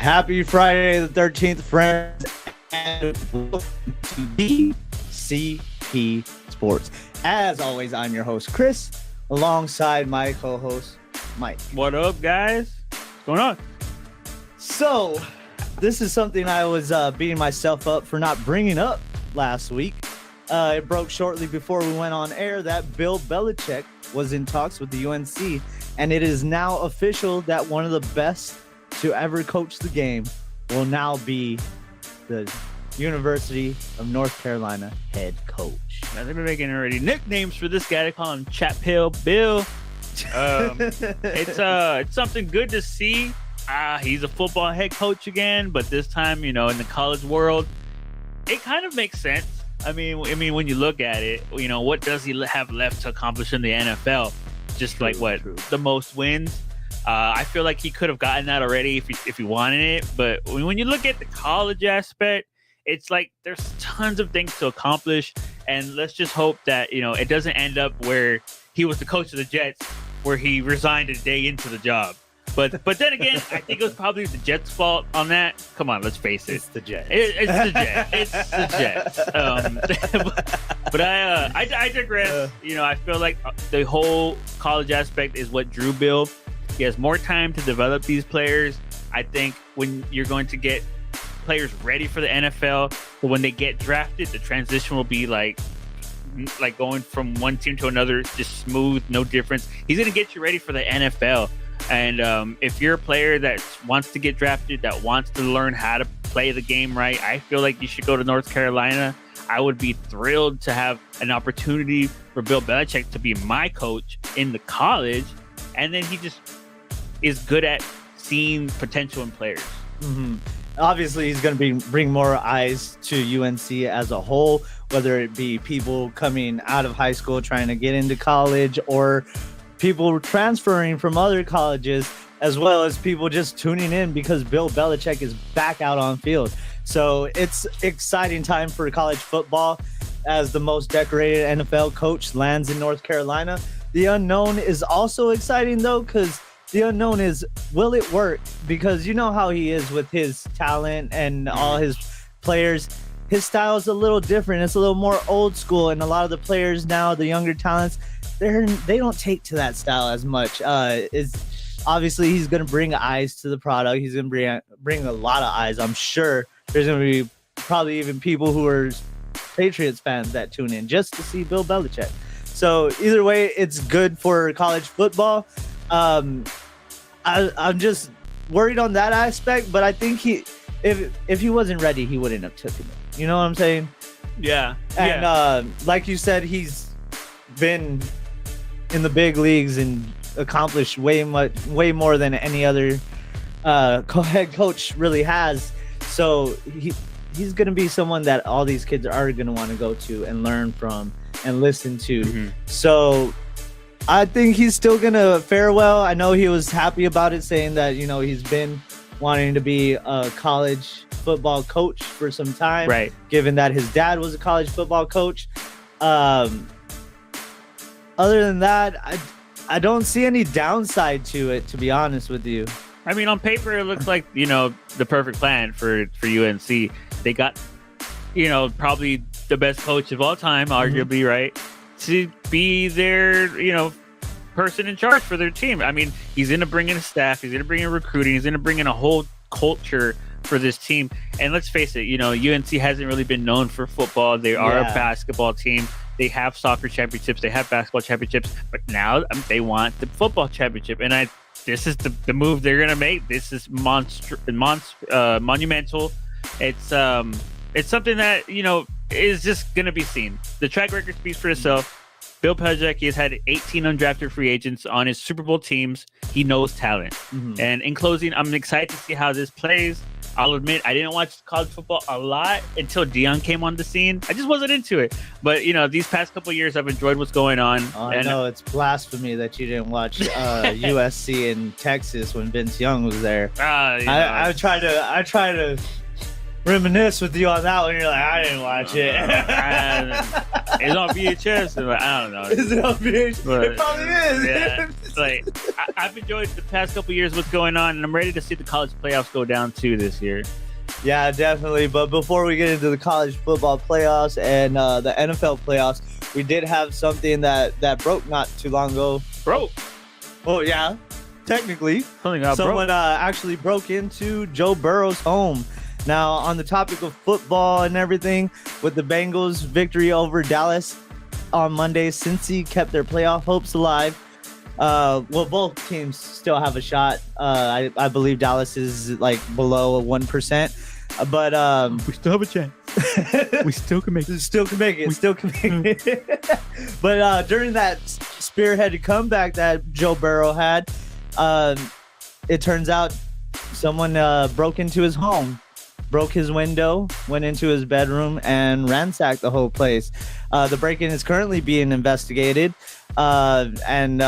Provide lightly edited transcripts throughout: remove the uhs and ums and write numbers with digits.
Happy Friday the 13th, friends, and welcome to DCP Sports. As always, I'm your host, Chris, alongside my co-host, Mike. What up, guys? What's going on? So, this is something I was beating myself up for not bringing up last week. It broke shortly before we went on air that Bill Belichick was in talks with the UNC, and it is now official that one of the best to ever coach the game will now be the University of North Carolina head coach. Now, they've been making already nicknames for this guy. They call him Chat Pill Bill. It's something good to see. He's a football head coach again, but this time, in the college world, it kind of makes sense. I mean, when you look at it, what does he have left to accomplish in the NFL? Just True. The most wins. I feel like he could have gotten that already if he wanted it. But when you look at the college aspect, it's like there's tons of things to accomplish. And let's just hope that, it doesn't end up where he was the coach of the Jets, where he resigned a day into the job. But then again, I think it was probably the Jets' fault on that. Come on, let's face it. It's the Jets. It's the Jets. It's the Jets. But I digress. I feel like the whole college aspect is what drew Bill. He has more time to develop these players. I think when you're going to get players ready for the NFL, but when they get drafted, the transition will be like going from one team to another, just smooth, no difference. He's going to get you ready for the NFL. And if you're a player that wants to get drafted, that wants to learn how to play the game right, I feel like you should go to North Carolina. I would be thrilled to have an opportunity for Bill Belichick to be my coach in the college. And then he just is good at seeing potential in players. Mm-hmm. Obviously, he's going to bring more eyes to UNC as a whole, whether it be people coming out of high school trying to get into college, or people transferring from other colleges, as well as people just tuning in because Bill Belichick is back out on field. So it's exciting time for college football as the most decorated NFL coach lands in North Carolina. The unknown is also exciting, though, because the unknown is, will it work? Because you know how he is with his talent and all his players. His style is a little different. It's a little more old school, and a lot of the players now, the younger talents, they don't take to that style as much. Obviously he's going to bring eyes to the product. He's going to bring a lot of eyes. I'm sure there's going to be probably even people who are Patriots fans that tune in just to see Bill Belichick. So either way, it's good for college football. I'm just worried on that aspect, but I think if he wasn't ready, he wouldn't have taken it. You know what I'm saying? Yeah. And like you said, he's been in the big leagues and accomplished way more than any other head coach really has. So he's going to be someone that all these kids are going to want to go to and learn from and listen to. Mm-hmm. So I think he's still going to fare well. I know he was happy about it, saying that, he's been wanting to be a college football coach for some time, right? Given that his dad was a college football coach. Other than that, I don't see any downside to it, to be honest with you. I mean, on paper, it looks like, the perfect plan for UNC. They got, probably the best coach of all time, arguably, right? To be their, person in charge for their team. I mean, he's going to bring in a staff. He's going to bring in recruiting. He's going to bring in a whole culture for this team. And let's face it, UNC hasn't really been known for football. They are a basketball team. They have soccer championships. They have basketball championships. But now they want the football championship. And this is the move they're going to make. This is monumental. It's something that, is just going to be seen. The track record speaks for itself. Bill Belichick, he has had 18 undrafted free agents on his Super Bowl teams. He knows talent. Mm-hmm. And in closing, I'm excited to see how this plays. I'll admit, I didn't watch college football a lot until Deion came on the scene. I just wasn't into it. But, these past couple of years, I've enjoyed what's going on. Oh, I know it's blasphemy that you didn't watch USC in Texas when Vince Young was there. I try to reminisce with you on that one. You're like, I didn't watch it. It's on VHS. And I don't know. Is it on VHS? But, It probably is. Yeah, like I've enjoyed the past couple years what's going on, and I'm ready to see the college playoffs go down too this year. Yeah, definitely. But before we get into the college football playoffs and the NFL playoffs, we did have something that broke not too long ago. Bro, Oh, yeah. Technically, something got someone broke. actually broke into Joe Burrow's home. Now, on the topic of football and everything, with the Bengals' victory over Dallas on Monday, Cincy kept their playoff hopes alive. Well, both teams still have a shot. I believe Dallas is like below 1%, but We still have a chance. We still can make it. Still can make it. Still can make it. But during that spearheaded comeback that Joe Burrow had, it turns out someone broke into his home, broke his window, went into his bedroom, and ransacked the whole place. The break-in is currently being investigated, and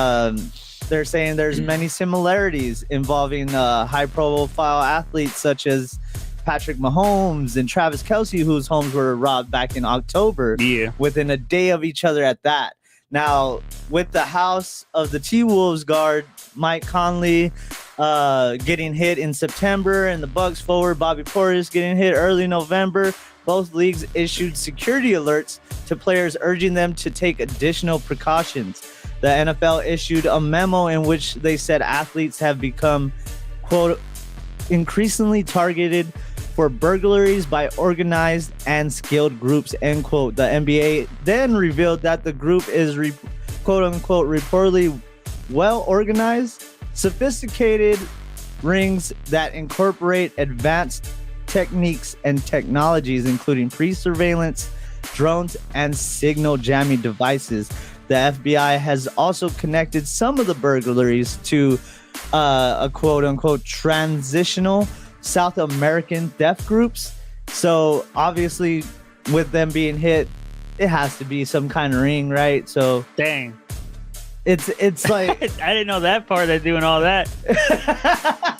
they're saying there's many similarities involving high-profile athletes such as Patrick Mahomes and Travis Kelce, whose homes were robbed back in October, Yeah. within a day of each other at that. Now, with the house of the T-Wolves guard, Mike Conley, getting hit in September, and the Bucks forward, Bobby Portis, getting hit early November, both leagues issued security alerts to players urging them to take additional precautions. The NFL issued a memo in which they said athletes have become, quote, increasingly targeted for burglaries by organized and skilled groups, end quote. The NBA then revealed that the group is, quote unquote, reportedly well organized, sophisticated rings that incorporate advanced techniques and technologies, including pre-surveillance, drones, and signal jamming devices. The FBI has also connected some of the burglaries to a quote unquote transitional South American death groups. So obviously, with them being hit, it has to be some kind of ring, right? So Dang. it's like I didn't know that part. They're doing all that.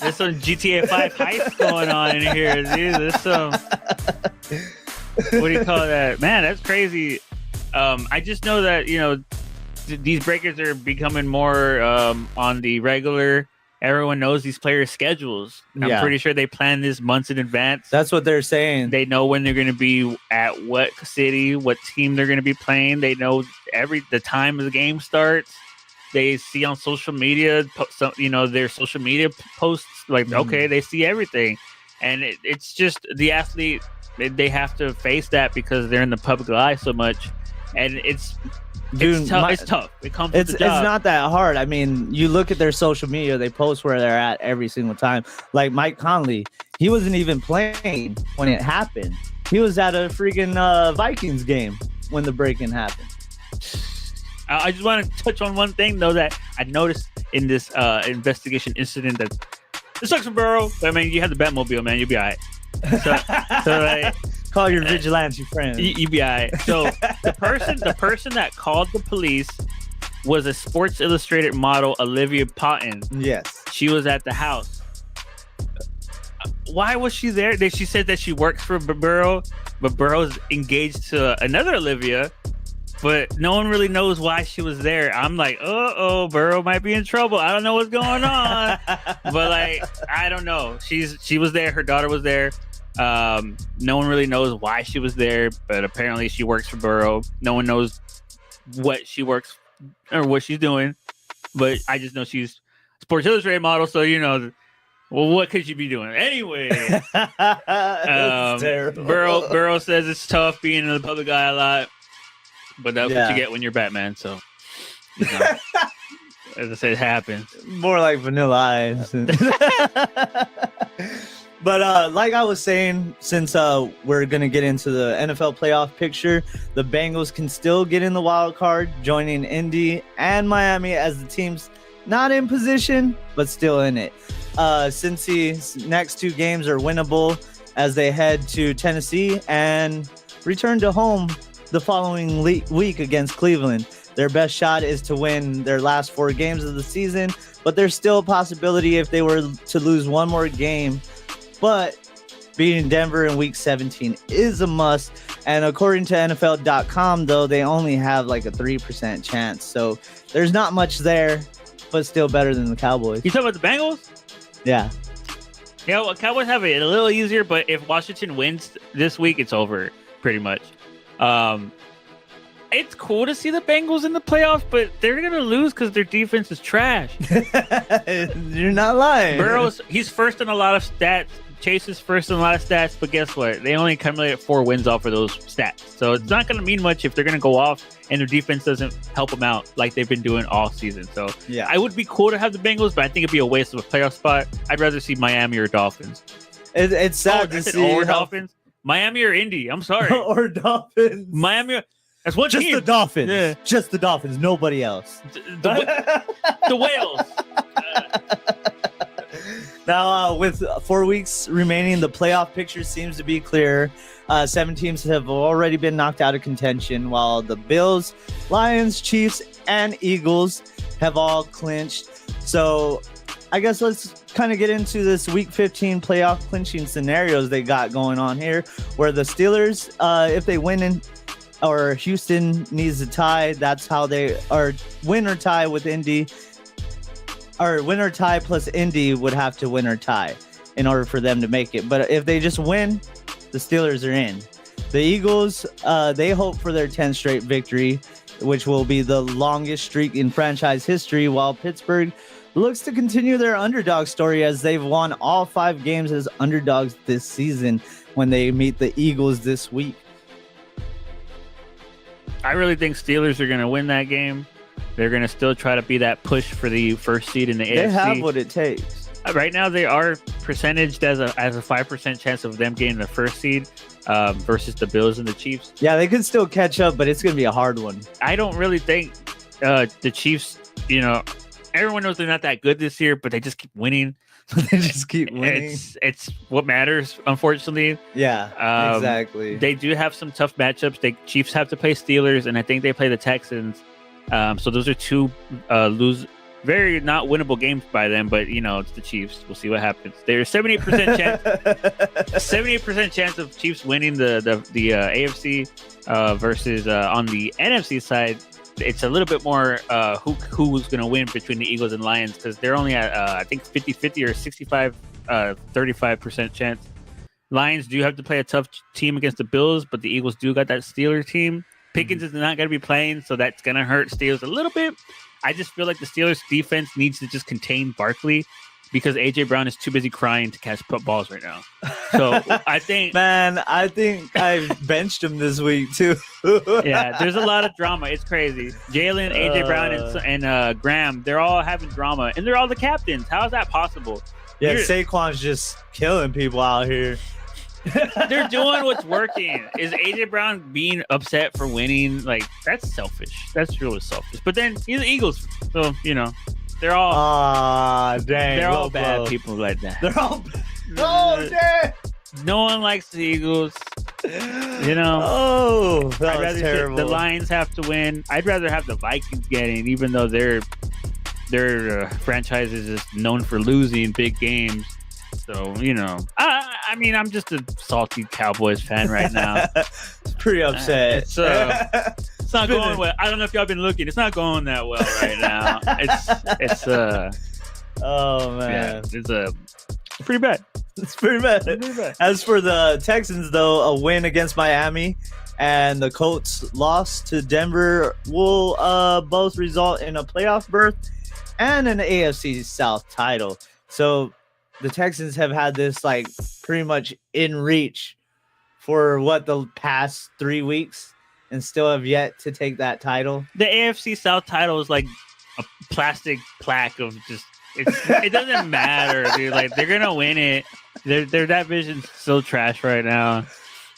There's some GTA 5 heist going on in here, dude. There's some. What do you call that? Man, that's crazy. I just know that, these breakers are becoming more on the regular. Everyone knows these players' schedules. I'm pretty sure they plan this months in advance. That's what they're saying. They know when they're going to be at what city, what team they're going to be playing. They know the time of the game starts. They see on social media, their social media posts. Like, okay, they see everything, and it's just the athlete. They have to face that because they're in the public eye so much, and it's tough. It's tough. It comes with the job. It's not that hard. I mean, you look at their social media; they post where they're at every single time. Like Mike Conley, he wasn't even playing when it happened. He was at a freaking Vikings game when the break-in happened. I just want to touch on one thing though that I noticed in this investigation incident that it sucks for Burrow. But I mean, you have the Batmobile, man. You'll be all right. So like, call your vigilante friend. You be all right. So the person that called the police was a Sports Illustrated model, Olivia Potton. Yes, she was at the house. Why was she there? She said that she works for Burrow, but Burrow's engaged to another Olivia. But no one really knows why she was there. I'm like, Burrow might be in trouble. I don't know what's going on. But like, I don't know. She was there. Her daughter was there. No one really knows why she was there, but apparently she works for Burrow. No one knows what she works or what she's doing. But I just know she's Sports Illustrated model. So, well, what could she be doing? Anyway, terrible. Burrow says it's tough being in the public eye a lot. But that's what you get when you're Batman. So, as I said, it happens. More like Vanilla Ice. But like I was saying, since we're going to get into the NFL playoff picture, the Bengals can still get in the wild card, joining Indy and Miami as the teams not in position, but still in it. Cincy's next two games are winnable as they head to Tennessee and return to home the following week against Cleveland. Their best shot is to win their last 4 games of the season, but there's still a possibility if they were to lose one more game. But beating Denver in week 17 is a must. And according to NFL.com, though, they only have like a 3% chance. So there's not much there, but still better than the Cowboys. You talking about the Bengals? Yeah. Yeah, well, Cowboys have it a little easier, but if Washington wins this week, it's over pretty much. It's cool to see the Bengals in the playoffs, but they're gonna lose because their defense is trash. You're not lying. Burrow's he's first in a lot of stats. Chase is first in a lot of stats, but guess what? They only accumulated 4 wins off of those stats, so it's not gonna mean much if they're gonna go off and their defense doesn't help them out like they've been doing all season. So yeah, I would be cool to have the Bengals, but I think it'd be a waste of a playoff spot. I'd rather see Miami or Dolphins. It's sad to see or Dolphins. Miami or Indy. I'm sorry. Or Dolphins. Miami. That's one just team. The Dolphins. Yeah. Just the Dolphins. Nobody else. The Whales. Now, with 4 weeks remaining, the playoff picture seems to be clear. 7 teams have already been knocked out of contention, while the Bills, Lions, Chiefs, and Eagles have all clinched. So I guess let's kind of get into this week 15 playoff clinching scenarios they got going on here, where the Steelers, if they win or Houston needs a tie, that's how they are. Win or tie with Indy, or win or tie plus Indy would have to win or tie in order for them to make it. But if they just win, the Steelers are in. The Eagles, they hope for their 10th straight victory, which will be the longest streak in franchise history, while Pittsburgh looks to continue their underdog story as they've won all 5 games as underdogs this season when they meet the Eagles this week. I really think Steelers are going to win that game. They're going to still try to be that push for the first seed in the AFC. They have what it takes. Right now, they are percentaged as a 5% chance of them getting the first seed versus the Bills and the Chiefs. Yeah, they could still catch up, but it's going to be a hard one. I don't really think the Chiefs, everyone knows they're not that good this year, but they just keep winning. They just keep winning. It's what matters, unfortunately. Yeah, exactly. They do have some tough matchups. The Chiefs have to play Steelers, and I think they play the Texans. So those are 2 very not winnable games by them, but it's the Chiefs. We'll see what happens. There's 78% chance, 78% chance of Chiefs winning the AFC versus on the NFC side. It's a little bit more who's going to win between the Eagles and Lions, because they're only at I think 50-50 or 65-35% chance. Lions do have to play a tough team against the Bills, but the Eagles do got that Steelers team. Pickens is not going to be playing, so that's going to hurt Steelers a little bit. I just feel like the Steelers defense needs to just contain Barkley, because AJ Brown is too busy crying to catch footballs right now. So I think, I benched him this week too. Yeah, there's a lot of drama. It's crazy. Jalen, AJ Brown, and Graham, they're all having drama, and they're all the captains. How is that possible? Yeah, Saquon's just killing people out here. They're doing what's working. Is AJ Brown being upset for winning? Like, that's selfish. That's really selfish. But then he's the Eagles, so they're all they're all bad people like that. They're all dang. No one likes the Eagles. Oh, that was terrible. The Lions have to win. I'd rather have the Vikings getting, even though their franchise is just known for losing big games. So, I mean, I'm just a salty Cowboys fan right now. It's pretty upset. It's not going well. I don't know if y'all been looking. It's not going that well right now. It's oh man, yeah, it's pretty bad. It's pretty bad. As for the Texans, though, a win against Miami and the Colts loss to Denver will both result in a playoff berth and an AFC South title. So the Texans have had this like pretty much in reach for the past 3 weeks and still have yet to take that title. The AFC South title is like a plastic plaque of just it doesn't matter, dude. Like, they're gonna win it. Their division's so trash right now.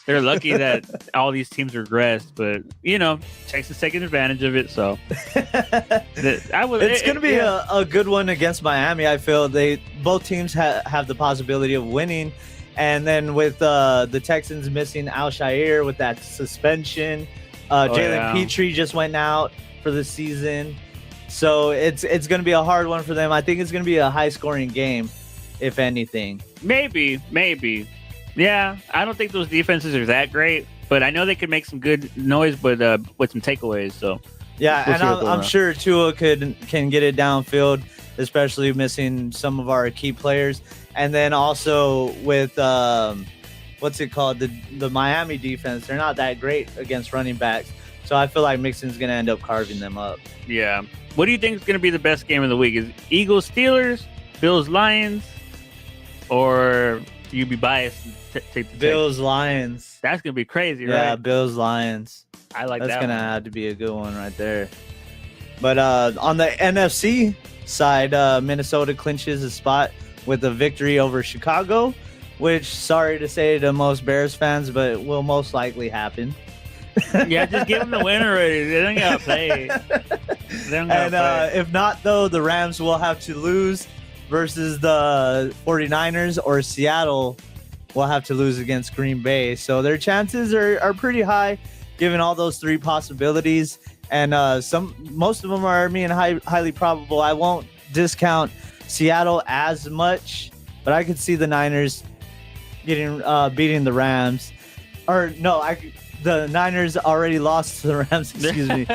They're lucky that all these teams regressed, but Texas taking advantage of it. So it's going to be a good one against Miami. I feel both teams have the possibility of winning, and then with the Texans missing Al-Shaair with that suspension, Jalen Petrie just went out for the season, so it's going to be a hard one for them. I think it's going to be a high scoring game, if anything. Maybe. Yeah, I don't think those defenses are that great, but I know they could make some good noise, but with some takeaways. So Yeah, we'll and see what goes I'm on. sure Tua can get it downfield, especially missing some of our key players. And then also with what's it called, the Miami defense, they're not that great against running backs. So I feel like Mixon's gonna end up carving them up. Yeah. What do you think is going to be the best game of the week? Is it Eagles Steelers, Bills Lions, or you be biased and take the Bills Lions. That's going to be crazy, Yeah, right? Bills Lions. I like That's that. gonna one. have to be a good one right there. But on the NFC side, Minnesota clinches a spot with a victory over Chicago, which, sorry to say to most Bears fans, but will most likely happen. Yeah, just give them the win already. They don't got to play. They don't got And to play. if not, though, the Rams will have to lose versus the 49ers, or Seattle will have to lose against Green Bay. So their chances are pretty high, given all those three possibilities. And most of them are highly probable. I won't discount Seattle as much, but I could see the Niners beating the Rams. Or no, the Niners already lost to the Rams. Excuse me.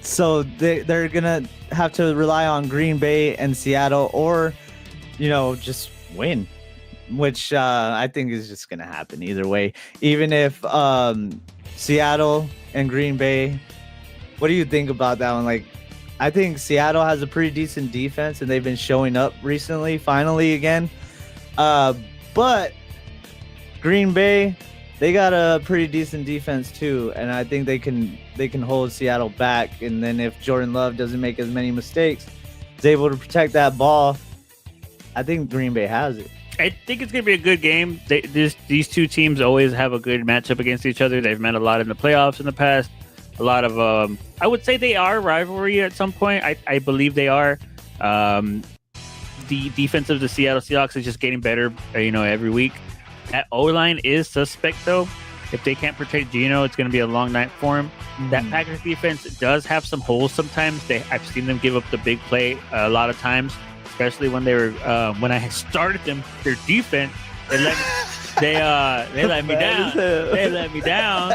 So they're gonna have to rely on Green Bay and Seattle, or just win, which I think is just gonna happen either way. Even if Seattle and Green Bay, what do you think about that one? Like, I think Seattle has a pretty decent defense, and they've been showing up recently, finally again. But Green Bay, they got a pretty decent defense too, and I think they can hold Seattle back. And then if Jordan Love doesn't make as many mistakes, is able to protect that ball, I think Green Bay has it. I think it's going to be a good game. These two teams always have a good matchup against each other. They've met a lot in the playoffs in the past. A lot of, I would say they are rivalry at some point. I believe they are. The defense of the Seattle Seahawks is just getting better, every week. That O-line is suspect, though. If they can't protect Geno, it's going to be a long night for him. That Packers defense does have some holes sometimes. I've seen them give up the big play a lot of times, especially when they were when I started them. Their defense, they let me down. They let me down.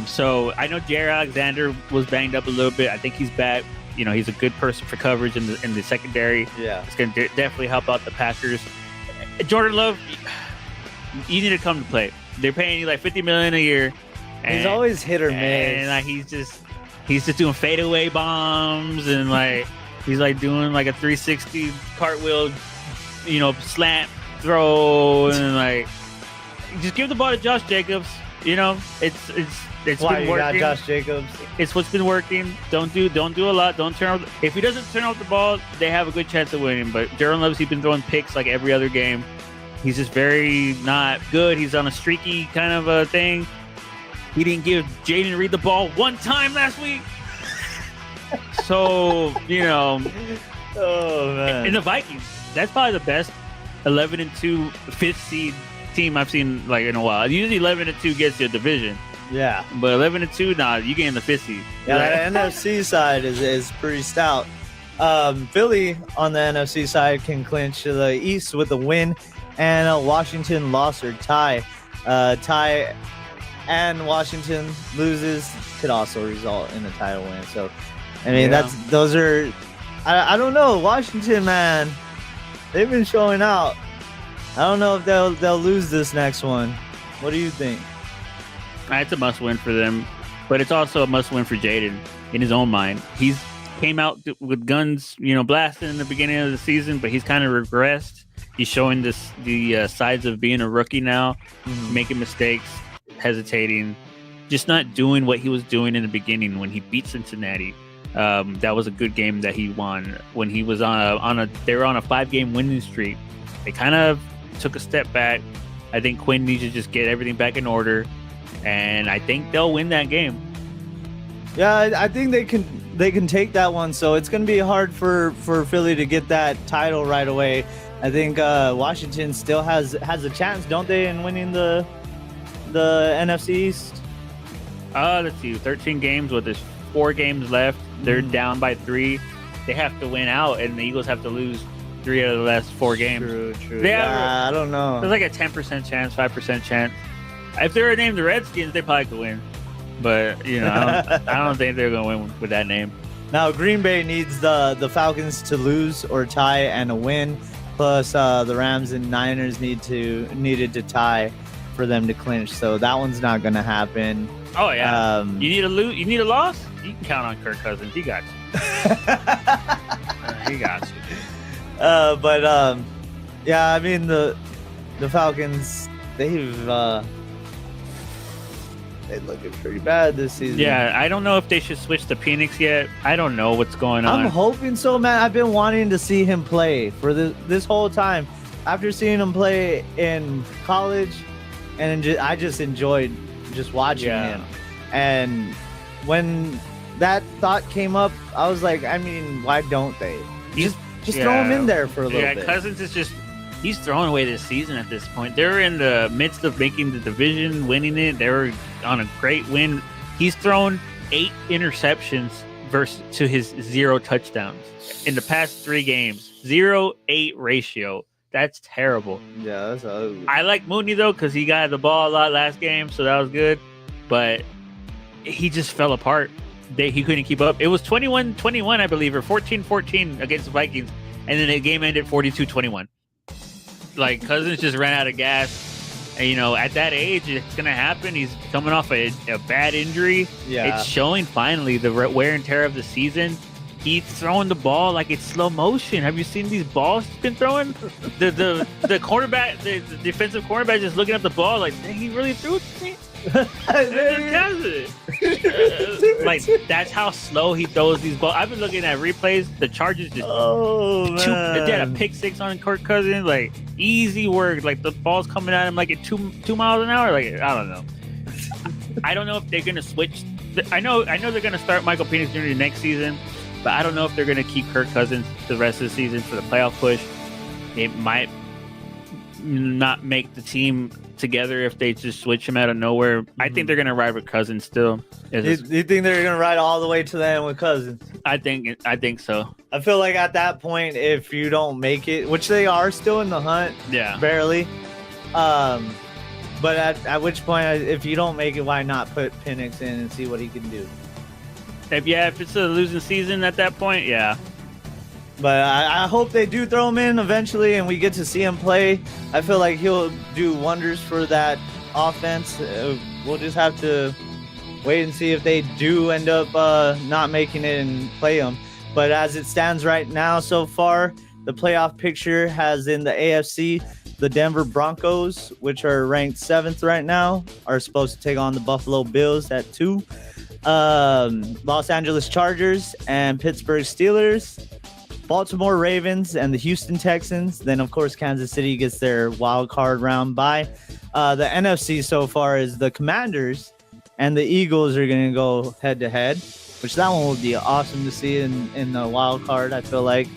So I know Jared Alexander was banged up a little bit. I think he's back. He's a good person for coverage in the secondary. Yeah. It's going to definitely help out the Packers. Jordan Love, you need to come to play. They're paying you like $50 million a year. He's always hit or miss. And like he's just doing fadeaway bombs, and like he's like doing like a 360 cartwheel, slant throw, and like just give the ball to Josh Jacobs. It's Why been you got working. Josh Jacobs? It's what's been working. Don't do a lot. Don't turn off. If he doesn't turn off the ball, they have a good chance of winning. But Jordan Love's, he's been throwing picks like every other game. He's just very not good. He's on a streaky kind of a thing. He didn't give Jaden Reed the ball one time last week. So, Oh man. and the Vikings, that's probably the best 11-2 fifth seed team I've seen like in a while. Usually 11-2 gets you a division. Yeah. But 11-2, nah, you getting the fifth seed. Yeah, the NFC side is pretty stout. Philly on the NFC side can clinch the East with a win, and Washington loss or tie. Tie and Washington loses could also result in a title win. So, I mean, Yeah. I don't know. Washington, man, they've been showing out. I don't know if they'll lose this next one. What do you think? It's a must-win for them, but it's also a must-win for Jaden in his own mind. He's came out with guns, blasting in the beginning of the season, but he's kind of regressed. He's showing the sides of being a rookie now, making mistakes, hesitating, just not doing what he was doing in the beginning when he beat Cincinnati. That was a good game that he won when he was they were on a 5-game winning streak. They kind of took a step back. I think Quinn needs to just get everything back in order, and I think they'll win that game. Yeah, I think they can take that one. So it's going to be hard for Philly to get that title right away. I think Washington still has a chance, don't they, in winning the NFC East? Let's see, 13 games with there's 4 games left. They're down by 3. They have to win out, and the Eagles have to lose 3 out of the last 4 games. True. They have- Yeah, I don't know. There's like a 10% chance, 5% chance. If they were named the Redskins, they probably could win. But I don't think they're gonna win with that name. Now Green Bay needs the Falcons to lose or tie and a win. Plus the Rams and Niners needed to tie for them to clinch. So that one's not gonna happen. Oh yeah. Um, You need a loss. You can count on Kirk Cousins. He got you. He got you. Yeah, I mean the Falcons they're looking pretty bad this season. Yeah, I don't know if they should switch to Penix yet. I don't know what's going on. I'm hoping so, man. I've been wanting to see him play for this whole time. After seeing him play in college, and I just enjoyed just watching him. And when that thought came up, I was like, I mean, why don't they? Just throw him in there for a little bit. Yeah, Cousins is he's throwing away this season at this point. They're in the midst of making the division, winning it. They were on a great win. He's thrown 8 interceptions to his 0 touchdowns in the past 3 games. 0-8 ratio. That's terrible. Yeah, that's ugly. I like Mooney though because he got the ball a lot last game, so that was good. But he just fell apart. He couldn't keep up. It was 21-21, I believe, or 14-14 against the Vikings, and then the game ended 42-21. Like Cousins just ran out of gas. And, at that age, it's gonna happen. He's coming off a bad injury. Yeah, It's showing finally the wear and tear of the season. He's throwing the ball like it's slow motion. Have you seen these balls he's been throwing? The quarterback, the defensive quarterback, just looking at the ball like, dang, he really threw it to me. Like that's how slow he throws these balls. I've been looking at replays. The Chargers just they had a pick 6 on Kirk Cousins. Like easy work. Like the ball's coming at him like at 2 miles an hour. Like I don't know. I don't know if they're gonna switch. I know they're gonna start Michael Penix Jr. next season, but I don't know if they're gonna keep Kirk Cousins the rest of the season for the playoff push. It might not make the team together if they just switch him out of nowhere. I think they're gonna ride with Cousins still. You think they're gonna ride all the way to the end with Cousins? I think so. I feel like at that point, if you don't make it, which they are still in the hunt, Yeah. barely. But at which point, if you don't make it, why not put Penix in and see what he can do? If it's a losing season at that point, yeah. But I hope they do throw him in eventually, and we get to see him play. I feel like he'll do wonders for that offense. We'll just have to wait and see if they do end up not making it and play him. But as it stands right now, so far, the playoff picture has in the AFC, the Denver Broncos, which are ranked 7th right now, are supposed to take on the Buffalo Bills at 2. Los Angeles Chargers and Pittsburgh Steelers, Baltimore Ravens and the Houston Texans. Then, of course, Kansas City gets their wild card round bye. The NFC so far is the Commanders and the Eagles are going to go head to head, which that one would be awesome to see in the wild card, I feel like.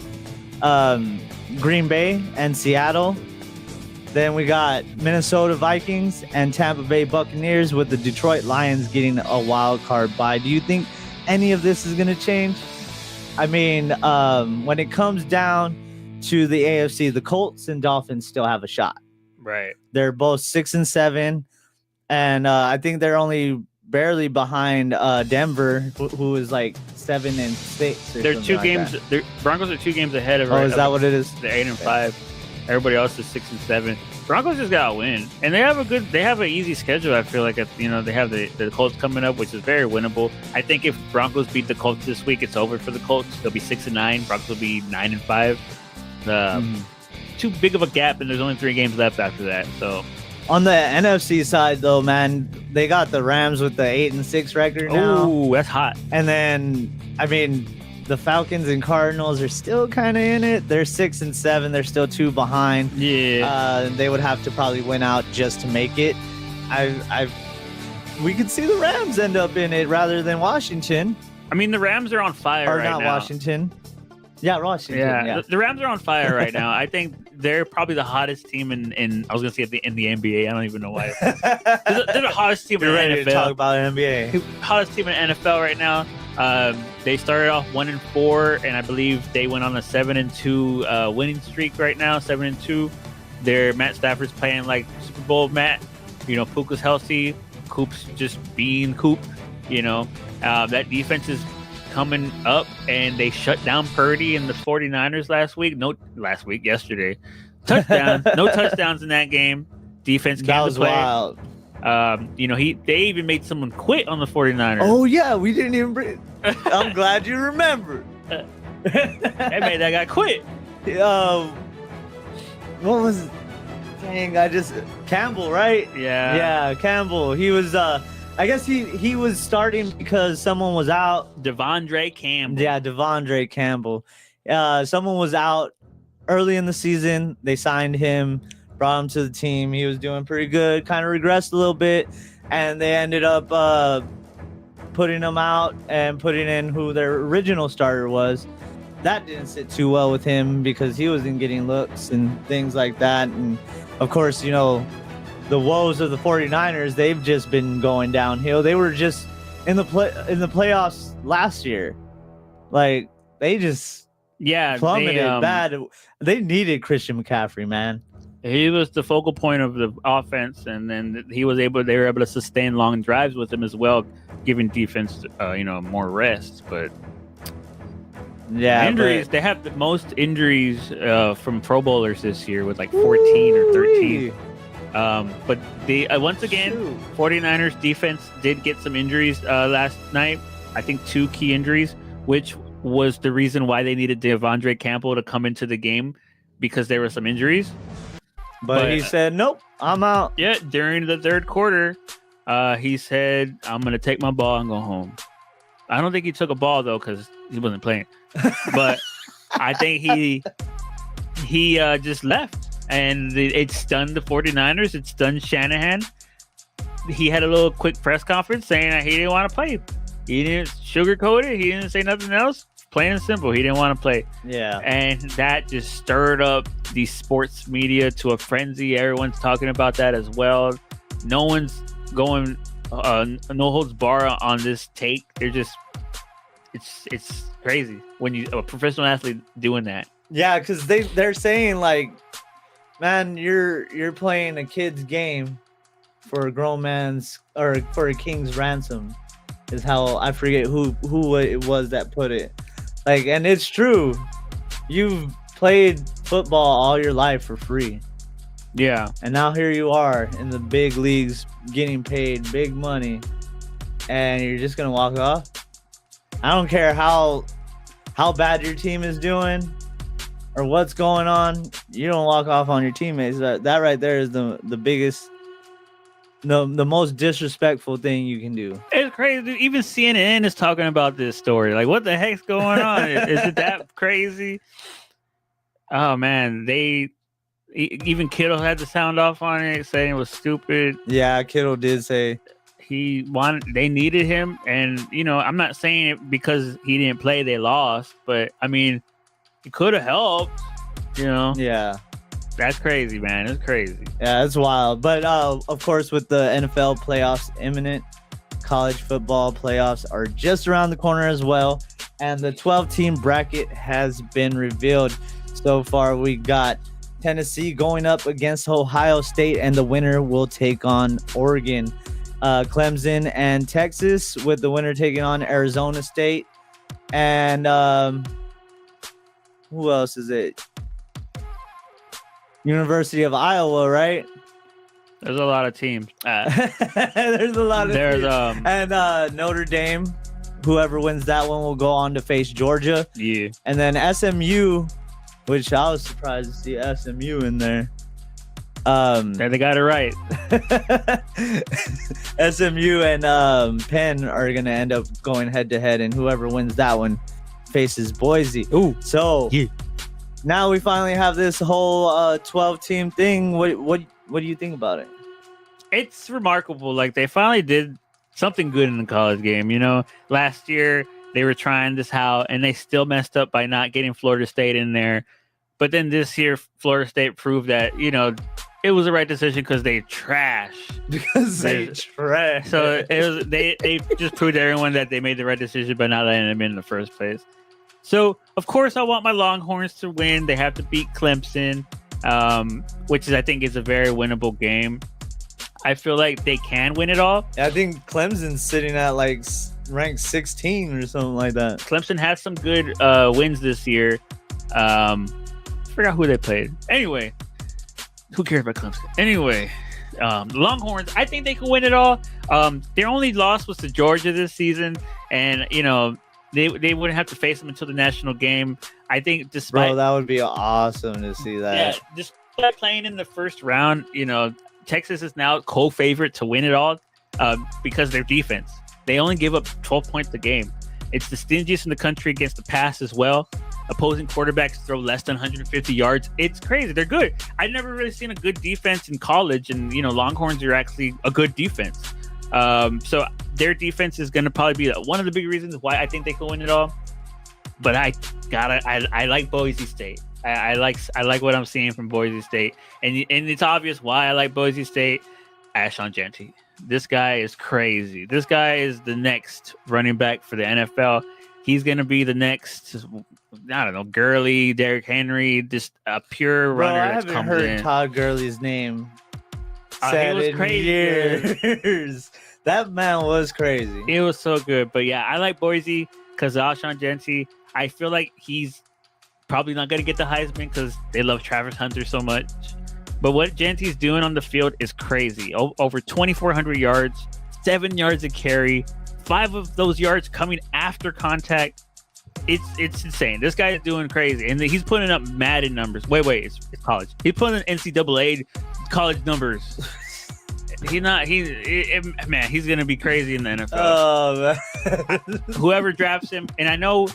Green Bay and Seattle. Then we got Minnesota Vikings and Tampa Bay Buccaneers with the Detroit Lions getting a wild card bye. Do you think any of this is going to change? I mean, when it comes down to the AFC, the Colts and Dolphins still have a shot. Right. They're both 6 and 7, and I think they're only barely behind Denver, who is like 7 and 6. They're 2 games. Broncos are 2 games ahead of. Oh, is that what it is? They're 8 and 5. Everybody else is 6 and 7. Broncos just got to win, and they have an easy schedule. I feel like they have the Colts coming up, which is very winnable. I think if Broncos beat the Colts this week, it's over for the Colts. They'll be 6 and 9. Broncos will be 9 and 5. Too big of a gap, and there's only 3 games left after that. So on the NFC side, though, man, they got the Rams with the 8 and 6 record now. Oh, that's hot. And then, I mean, the Falcons and Cardinals are still kind of in it. They're 6 and 7. They're still 2 behind. Yeah. They would have to probably win out just to make it. We could see the Rams end up in it rather than Washington. I mean, the Rams are on fire or right not now. Washington. Yeah, Washington. Yeah. The Rams are on fire right now. I think they're probably the hottest team in I was gonna say in the NBA. I don't even know why. They're the hottest team in You're the ready NFL. to talk about NBA. Hottest team in NFL right now. They started off 1-4, and I believe they went on a 7-2 winning streak right now. 7-2. Their Matt Stafford's playing like Super Bowl Matt. You know, Puka's healthy. Coop's just being Coop. You know, that defense is coming up, and they shut down Purdy and the 49ers yesterday. Touchdowns, no touchdowns in that game. Defense came That to was play. wild. You know, they even made someone quit on the 49ers. Oh yeah, we didn't even bring. I'm glad you remember. They made that guy quit. What was? Dang, Campbell, right? Yeah. Yeah, Campbell. He was. I guess he was starting because someone was out. Devondre Campbell. Yeah, Devondre Campbell. Someone was out early in the season. They signed him, brought him to the team. He was doing pretty good. Kind of regressed a little bit, and they ended up putting him out and putting in who their original starter was. That didn't sit too well with him because he wasn't getting looks and things like that. And of course, you know, the woes of the 49ers, they've just been going downhill. They were just in the playoffs last year. Like, they just plummeted bad. They needed Christian McCaffrey, man. He was the focal point of the offense, and then they were able to sustain long drives with him as well, giving defense more rest. But yeah, injuries, they have the most injuries from Pro Bowlers this year with like 14 or 13. But once again, 49ers defense did get some injuries last night. I think 2 key injuries, which was the reason why they needed Devondre Campbell to come into the game, because there were some injuries. But he said, nope, I'm out. Yeah, during the third quarter, he said, I'm going to take my ball and go home. I don't think he took a ball, though, because he wasn't playing. But I think he just left. And it stunned the 49ers. It stunned Shanahan. He had a little quick press conference saying that he didn't want to play. He didn't sugarcoat it. He didn't say nothing else. Plain and simple, he didn't want to play. Yeah. And that just stirred up the sports media to a frenzy. Everyone's talking about that as well. No one's going no holds bar on this take. They're just it's crazy when you a professional athlete doing that. Yeah, because they're saying like, man, you're playing a kid's game for a grown man's or for a king's ransom, is how I forget who it was that put it. Like, and it's true. You've played football all your life for free. Yeah. And now here you are in the big leagues getting paid big money, and you're just gonna walk off. I don't care how bad your team is doing or what's going on. You don't walk off on your teammates. That right there is the biggest, the most disrespectful thing you can do. It's crazy. Even CNN is talking about this story. Like, what the heck's going on? Is it that crazy? Oh man, even Kittle had to sound off on it, saying it was stupid. Yeah, Kittle did say they needed him, and I'm not saying it because he didn't play, they lost, but I mean, it could have helped. Yeah. That's crazy, man. It's crazy. Yeah, it's wild. But of course, with the NFL playoffs imminent, college football playoffs are just around the corner as well. And the 12-team bracket has been revealed. So far, we got Tennessee going up against Ohio State, and the winner will take on Oregon. Clemson and Texas, with the winner taking on Arizona State. And who else is it? University of Iowa, right? There's a lot of teams. There's a lot of teams. And Notre Dame, whoever wins that one will go on to face Georgia. Yeah. And then SMU, which I was surprised to see SMU in there. They got it right. SMU and Penn are going to end up going head-to-head, and whoever wins that one faces Boise. Ooh. So yeah. Now we finally have this whole 12-team thing. What do you think about it? It's remarkable. Like, they finally did something good in the college game. Last year they were trying this out, and they still messed up by not getting Florida State in there. But then this year, Florida State proved that It was the right decision because they trash. Because they trash. So they just proved to everyone that they made the right decision by not letting them in the first place. So of course I want my Longhorns to win. They have to beat Clemson, which I think is a very winnable game. I feel like they can win it all. I think Clemson's sitting at like ranked 16 or something like that. Clemson has some good wins this year. Forgot who they played. Anyway, who cares about Clemson? Anyway, the Longhorns, I think they can win it all. Their only loss was to Georgia this season, and they wouldn't have to face them until the national game. I think despite that would be awesome to see that. Yeah, despite playing in the first round, Texas is now co-favorite to win it all because of their defense. They only give up 12 points a game. It's the stingiest in the country against the pass as well. Opposing quarterbacks throw less than 150 yards. It's crazy. They're good. I've never really seen a good defense in college, and Longhorns are actually a good defense. So their defense is going to probably be one of the big reasons why I think they can win it all. But I like Boise State. I like what I'm seeing from Boise State, and it's obvious why I like Boise State. Ashon Jeanty. This guy is crazy. This guy is the next running back for the NFL. He's going to be the next, I don't know, Gurley, Derrick Henry, just a pure runner that comes in. I haven't heard Todd Gurley's name said he was crazy years. That man was crazy. It was so good. But yeah, I like Boise because Ashon Jeanty. I feel like he's probably not going to get the Heisman because they love Travis Hunter so much. But what Jeanty's doing on the field is crazy. Over 2,400 yards, 7 yards a carry, 5 of those yards coming after contact. It's insane. This guy is doing crazy, and he's putting up Madden numbers. Wait, it's college. He's putting NCAA college numbers. He's gonna be crazy in the NFL. Oh man. Whoever drafts him, and I know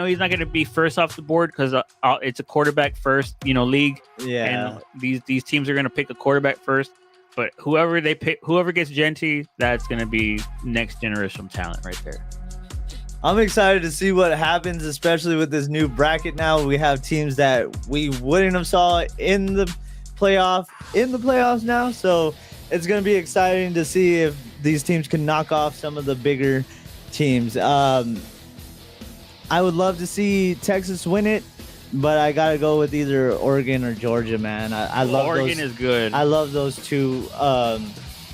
he's not gonna be first off the board because it's a quarterback first, league. Yeah. And these teams are gonna pick a quarterback first. But whoever they pick, whoever gets Jeanty, that's gonna be next generational talent right there. I'm excited to see what happens, especially with this new bracket. Now we have teams that we wouldn't have saw in the playoffs now. So it's going to be exciting to see if these teams can knock off some of the bigger teams. I would love to see Texas win it, but I got to go with either Oregon or Georgia, man. I love Oregon is good. I love those two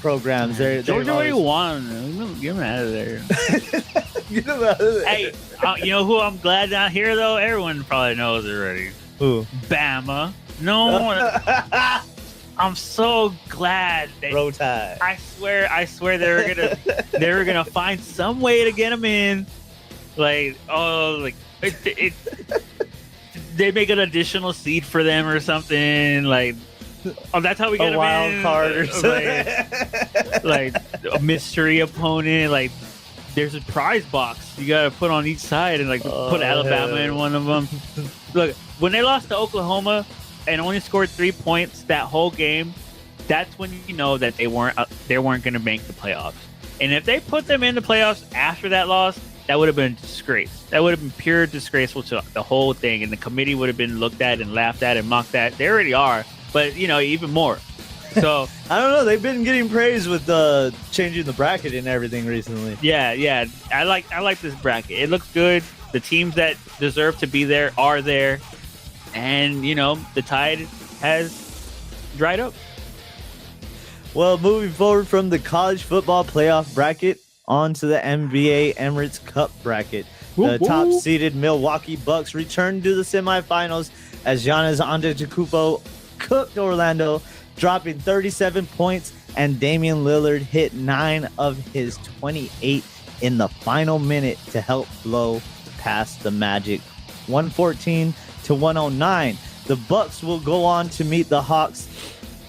programs. Georgia already won. Get them out of there. Get them out of there. Hey, you know who I'm glad not here, though? Everyone probably knows already. Who? Bama. No one. I'm so glad. Roll Tide. I swear they were gonna find some way to get them in. They make an additional seed for them or something. That's how we get a wild in. Card or something. Like a mystery opponent. There's a prize box you gotta put on each side and put Alabama in one of them. Look, when they lost to Oklahoma and only scored 3 points that whole game, that's when you know that they weren't going to make the playoffs. And if they put them in the playoffs after that loss, that would have been a disgrace. That would have been pure disgraceful to the whole thing, and the committee would have been looked at and laughed at and mocked at. They already are, but even more. So I don't know. They've been getting praise with changing the bracket and everything recently. Yeah. I like this bracket. It looks good. The teams that deserve to be there are there. And, the tide has dried up. Well, moving forward from the college football playoff bracket onto the NBA Emirates Cup bracket. The top-seeded Milwaukee Bucks returned to the semifinals as Giannis Antetokounmpo cooked Orlando, dropping 37 points, and Damian Lillard hit 9 of his 28 in the final minute to help blow past the Magic. 114-109. The Bucks will go on to meet the Hawks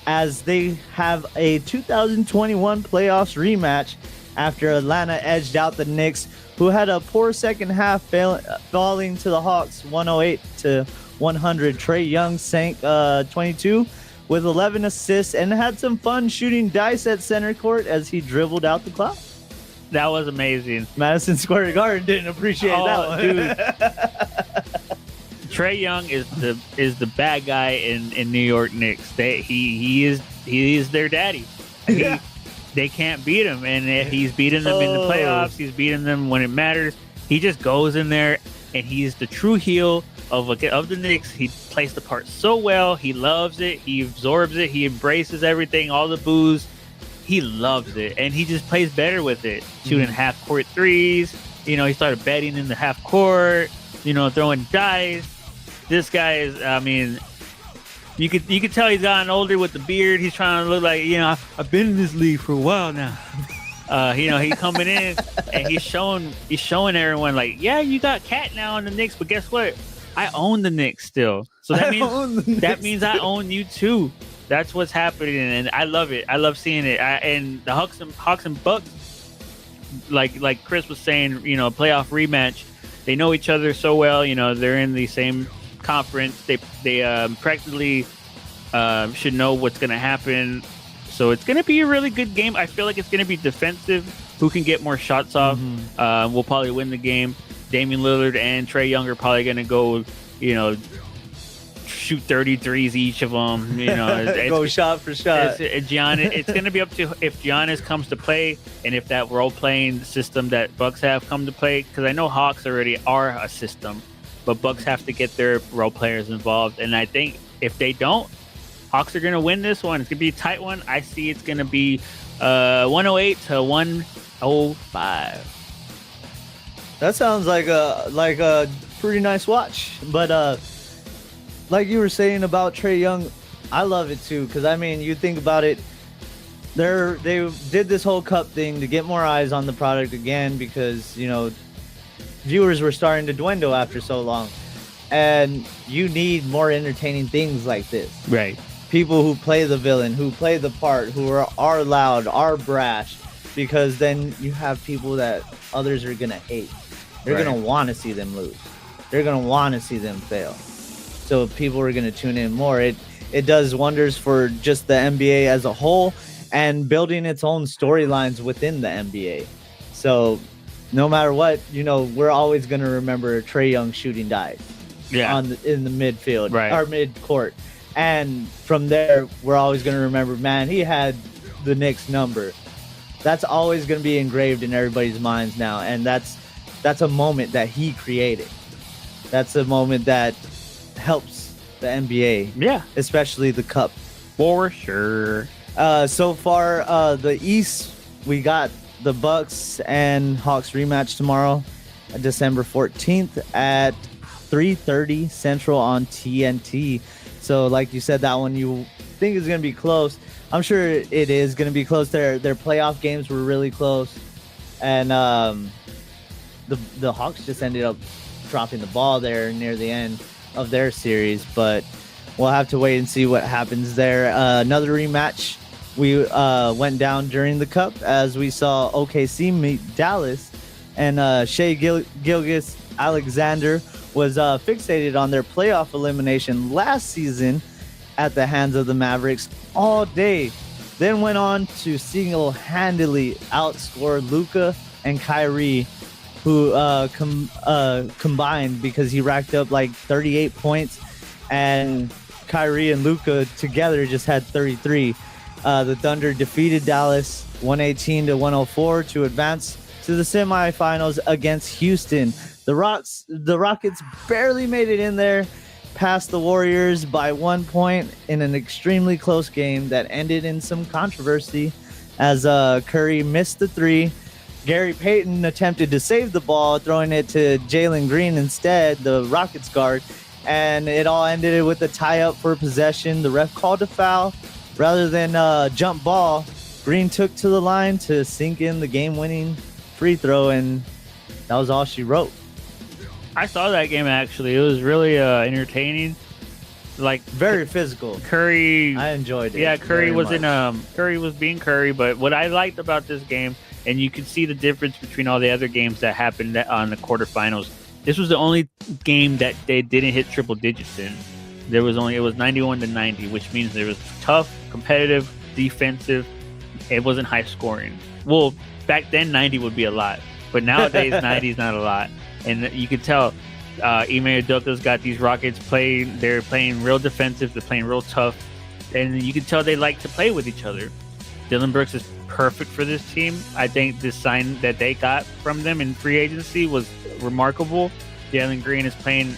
as they have a 2021 playoffs rematch after Atlanta edged out the Knicks, who had a poor second half, falling to the Hawks 108-100. Trae Young sank 22 with 11 assists and had some fun shooting dice at center court as he dribbled out the clock. That was amazing. Madison Square Garden didn't appreciate that one. Dude. Trae Young is the bad guy in New York Knicks. He is their daddy. They can't beat him, and he's beating them in the playoffs. He's beating them when it matters. He just goes in there, and he's the true heel of the Knicks. He plays the part so well. He loves it. He absorbs it. He embraces everything, all the boos. He loves it, and he just plays better with it. Shooting half court threes. He started betting in the half court. Throwing dice. This guy is. I mean, you could tell he's gotten older with the beard. He's trying to look like I've been in this league for a while now. He's coming in and he's showing everyone like, yeah, you got Cat now on the Knicks, but guess what? I own the Knicks still. So that means I own you too. That's what's happening, and I love it. I love seeing it. And the Hawks and Bucks, like Chris was saying, playoff rematch. They know each other so well. They're in the same conference. They practically should know what's going to happen. So it's going to be a really good game. I feel like it's going to be defensive. Who can get more shots off will probably win the game. Damian Lillard and Trae Young are probably going to go, shoot 33s each of them. Go shot for shot. It's going to be up to if Giannis comes to play and if that role-playing system that Bucks have come to play. Because I know Hawks already are a system, but Bucks have to get their role players involved. And I think if they don't, Hawks are going to win this one. It's going to be a tight one. I see it's going to be 108 to 105. That sounds like a pretty nice watch. But like you were saying about Trae Young, I love it too. Because, I mean, you think about it, they did this whole cup thing to get more eyes on the product again because, viewers were starting to dwindle after so long. And you need more entertaining things like this. Right. People who play the villain, who play the part, who are loud, are brash, because then you have people that others are going to hate. They're going to want to see them lose. They're going to want to see them fail. So people are going to tune in more. It does wonders for just the NBA as a whole and building its own storylines within the NBA. So no matter what, we're always going to remember Trae Young shooting dice in the midfield or mid-court. And from there, we're always going to remember, man, he had the Knicks number. That's always going to be engraved in everybody's minds now. And that's a moment that he created. That's a moment that helps the NBA. Yeah. Especially the Cup. For sure. So far, the East, we got the Bucks and Hawks rematch tomorrow, December 14th at 3:30 Central on TNT. So, like you said, that one you think is going to be close. I'm sure it is going to be close. Their playoff games were really close, and the Hawks just ended up dropping the ball there near the end of their series. But we'll have to wait and see what happens there. Another rematch. We went down during the Cup as we saw OKC meet Dallas, and Shea Gilgeous-Alexander was fixated on their playoff elimination last season at the hands of the Mavericks all day. Then went on to single-handedly outscore Luka and Kyrie, who combined because he racked up like 38 points, and Kyrie and Luka together just had 33. The Thunder defeated Dallas 118-104 to advance to the semifinals against Houston. The Rockets barely made it in there, past the Warriors by 1 point in an extremely close game that ended in some controversy as Curry missed the three. Gary Payton attempted to save the ball, throwing it to Jalen Green instead, the Rockets guard, and it all ended with a tie-up for possession. The ref called a foul rather than jump ball. Green took to the line to sink in the game-winning free throw, and that was all she wrote. I saw that game actually. It was really entertaining. Like very physical. Curry, I enjoyed it. Yeah, Curry was being Curry, but what I liked about this game, and you can see the difference between all the other games that happened on the quarterfinals. This was the only game that they didn't hit triple digits in. It was 91-90, which means there was tough, competitive, defensive. It wasn't high scoring. Well, back then 90 would be a lot, but nowadays 90 is not a lot. And you could tell Ime Udoka's got these Rockets playing. They're playing real defensive. They're playing real tough, and you can tell they like to play with each other. Dillon Brooks is perfect for this team. I think the sign that they got from them in free agency was remarkable. Jalen Green is playing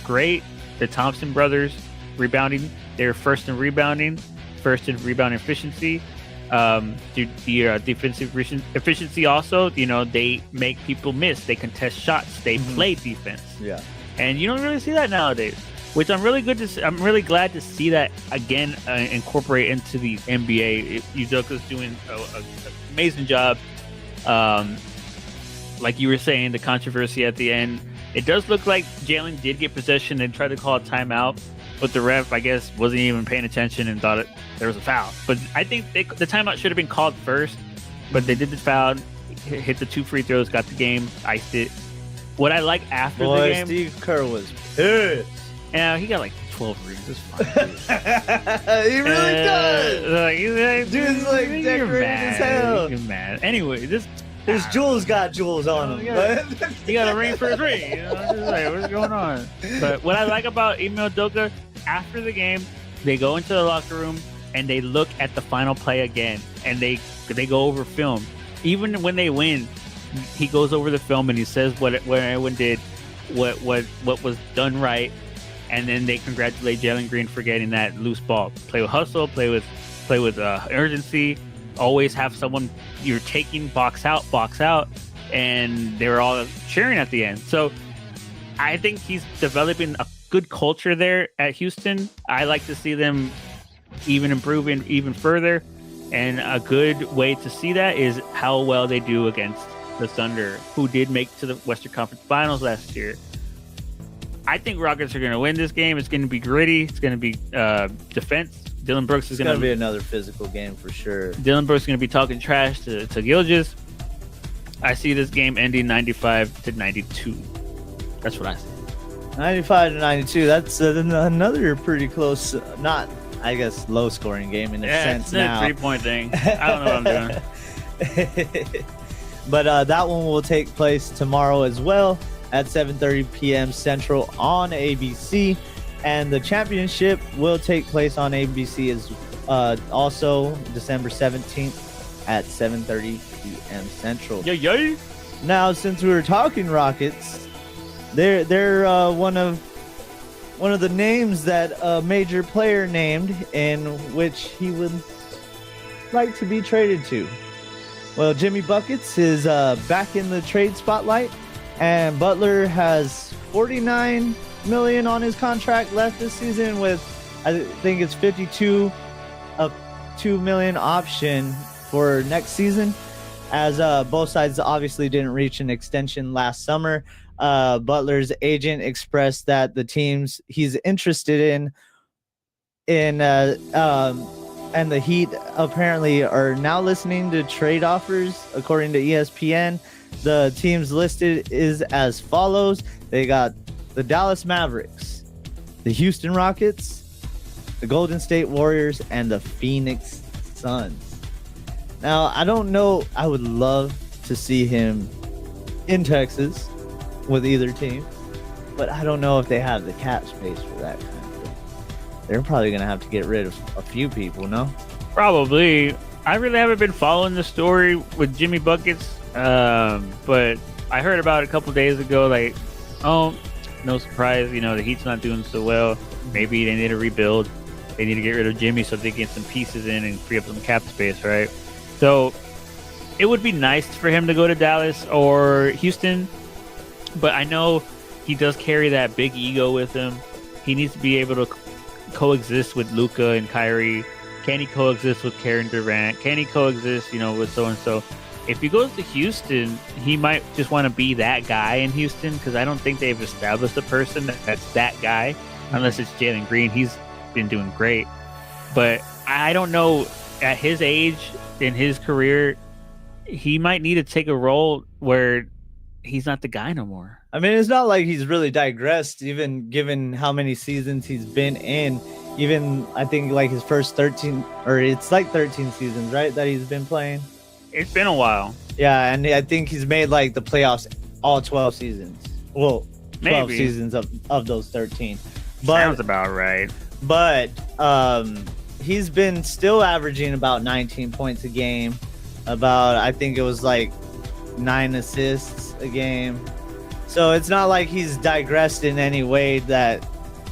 great. The Thompson brothers rebounding. They're first in rebounding, first in rebound efficiency. The defensive efficiency also, they make people miss. They contest shots. They play defense. Yeah. And you don't really see that nowadays, which I'm really glad to see that again incorporate into the NBA. Udoka's doing an amazing job. Like you were saying, the controversy at the end, it does look like Jalen did get possession and tried to call a timeout, but the ref, I guess, wasn't even paying attention and thought there was a foul. But I think the timeout should have been called first, but they did the foul, hit the 2 free throws, got the game, iced it. What I like after the game, Steve Kerr was pissed. Yeah, he got like 12 rings. It's fine. He really does. Dude's like you're decorated as hell. You're mad. Anyway, His jewels got jewels on him. He got a ring for his ring. Just like, what's going on? But what I like about Ime Udoka, after the game, they go into the locker room and they look at the final play again, and they go over film. Even when they win, he goes over the film and he says what everyone did, what was done right, and then they congratulate Jalen Green for getting that loose ball. Play with hustle, play with urgency. Always have someone you're taking box out, and they were all cheering at the end. So I think he's developing a good culture there at Houston. I like to see them even improving even further, and a good way to see that is how well they do against the Thunder, who did make to the Western Conference Finals last year. I think Rockets are going to win this game. It's going to be gritty. It's going to be defense. Dillon Brooks is going to be another physical game for sure. Dillon Brooks is going to be talking trash to Gilgeous. I see this game ending 95-92. That's what I see. 95-92. That's another pretty close, not, I guess, low scoring game in a sense now. It's a 3-point thing. I don't know what I'm doing. But that one will take place tomorrow as well at 7:30 p.m. Central on ABC. And the championship will take place on ABC as also December 17th at 7:30 p.m. Central. Yay! Now, since we were talking Rockets, they're one of the names that a major player named in which he would like to be traded to. Well, Jimmy Buckets is back in the trade spotlight, and Butler has $49 million on his contract left this season, with I think it's 52 a $2 million option for next season, as both sides obviously didn't reach an extension last summer. Butler's agent expressed that the teams he's interested in and the Heat apparently are now listening to trade offers, according to ESPN. The teams listed is as follows. They got the Dallas Mavericks, the Houston Rockets, the Golden State Warriors, and the Phoenix Suns. Now, I don't know. I would love to see him in Texas with either team, but I don't know if they have the cap space for that kind of thing. They're probably going to have to get rid of a few people, no? Probably. I really haven't been following the story with Jimmy Buckets, but I heard about it a couple days ago, like, oh, no surprise, the Heat's not doing so well. Maybe they need to rebuild. They need to get rid of Jimmy so they can get some pieces in and free up some cap space, right? So it would be nice for him to go to Dallas or Houston, but I know he does carry that big ego with him. He needs to be able to coexist with Luka and Kyrie. Can he coexist with Kevin Durant? Can he coexist, with so-and-so? If he goes to Houston, he might just want to be that guy in Houston, because I don't think they've established a person that's that guy, unless it's Jalen Green. He's been doing great. But I don't know, at his age, in his career, he might need to take a role where he's not the guy no more. I mean, it's not like he's really digressed, even given how many seasons he's been in. Even, I think, like his first 13, or it's like 13 seasons, right, that he's been playing? It's been a while. Yeah, and I think he's made like the playoffs all 12 seasons. Well, 12 Maybe. seasons of those 13. Sounds about right. But he's been still averaging about 19 points a game. I think it was like 9 assists a game. So it's not like he's digressed in any way that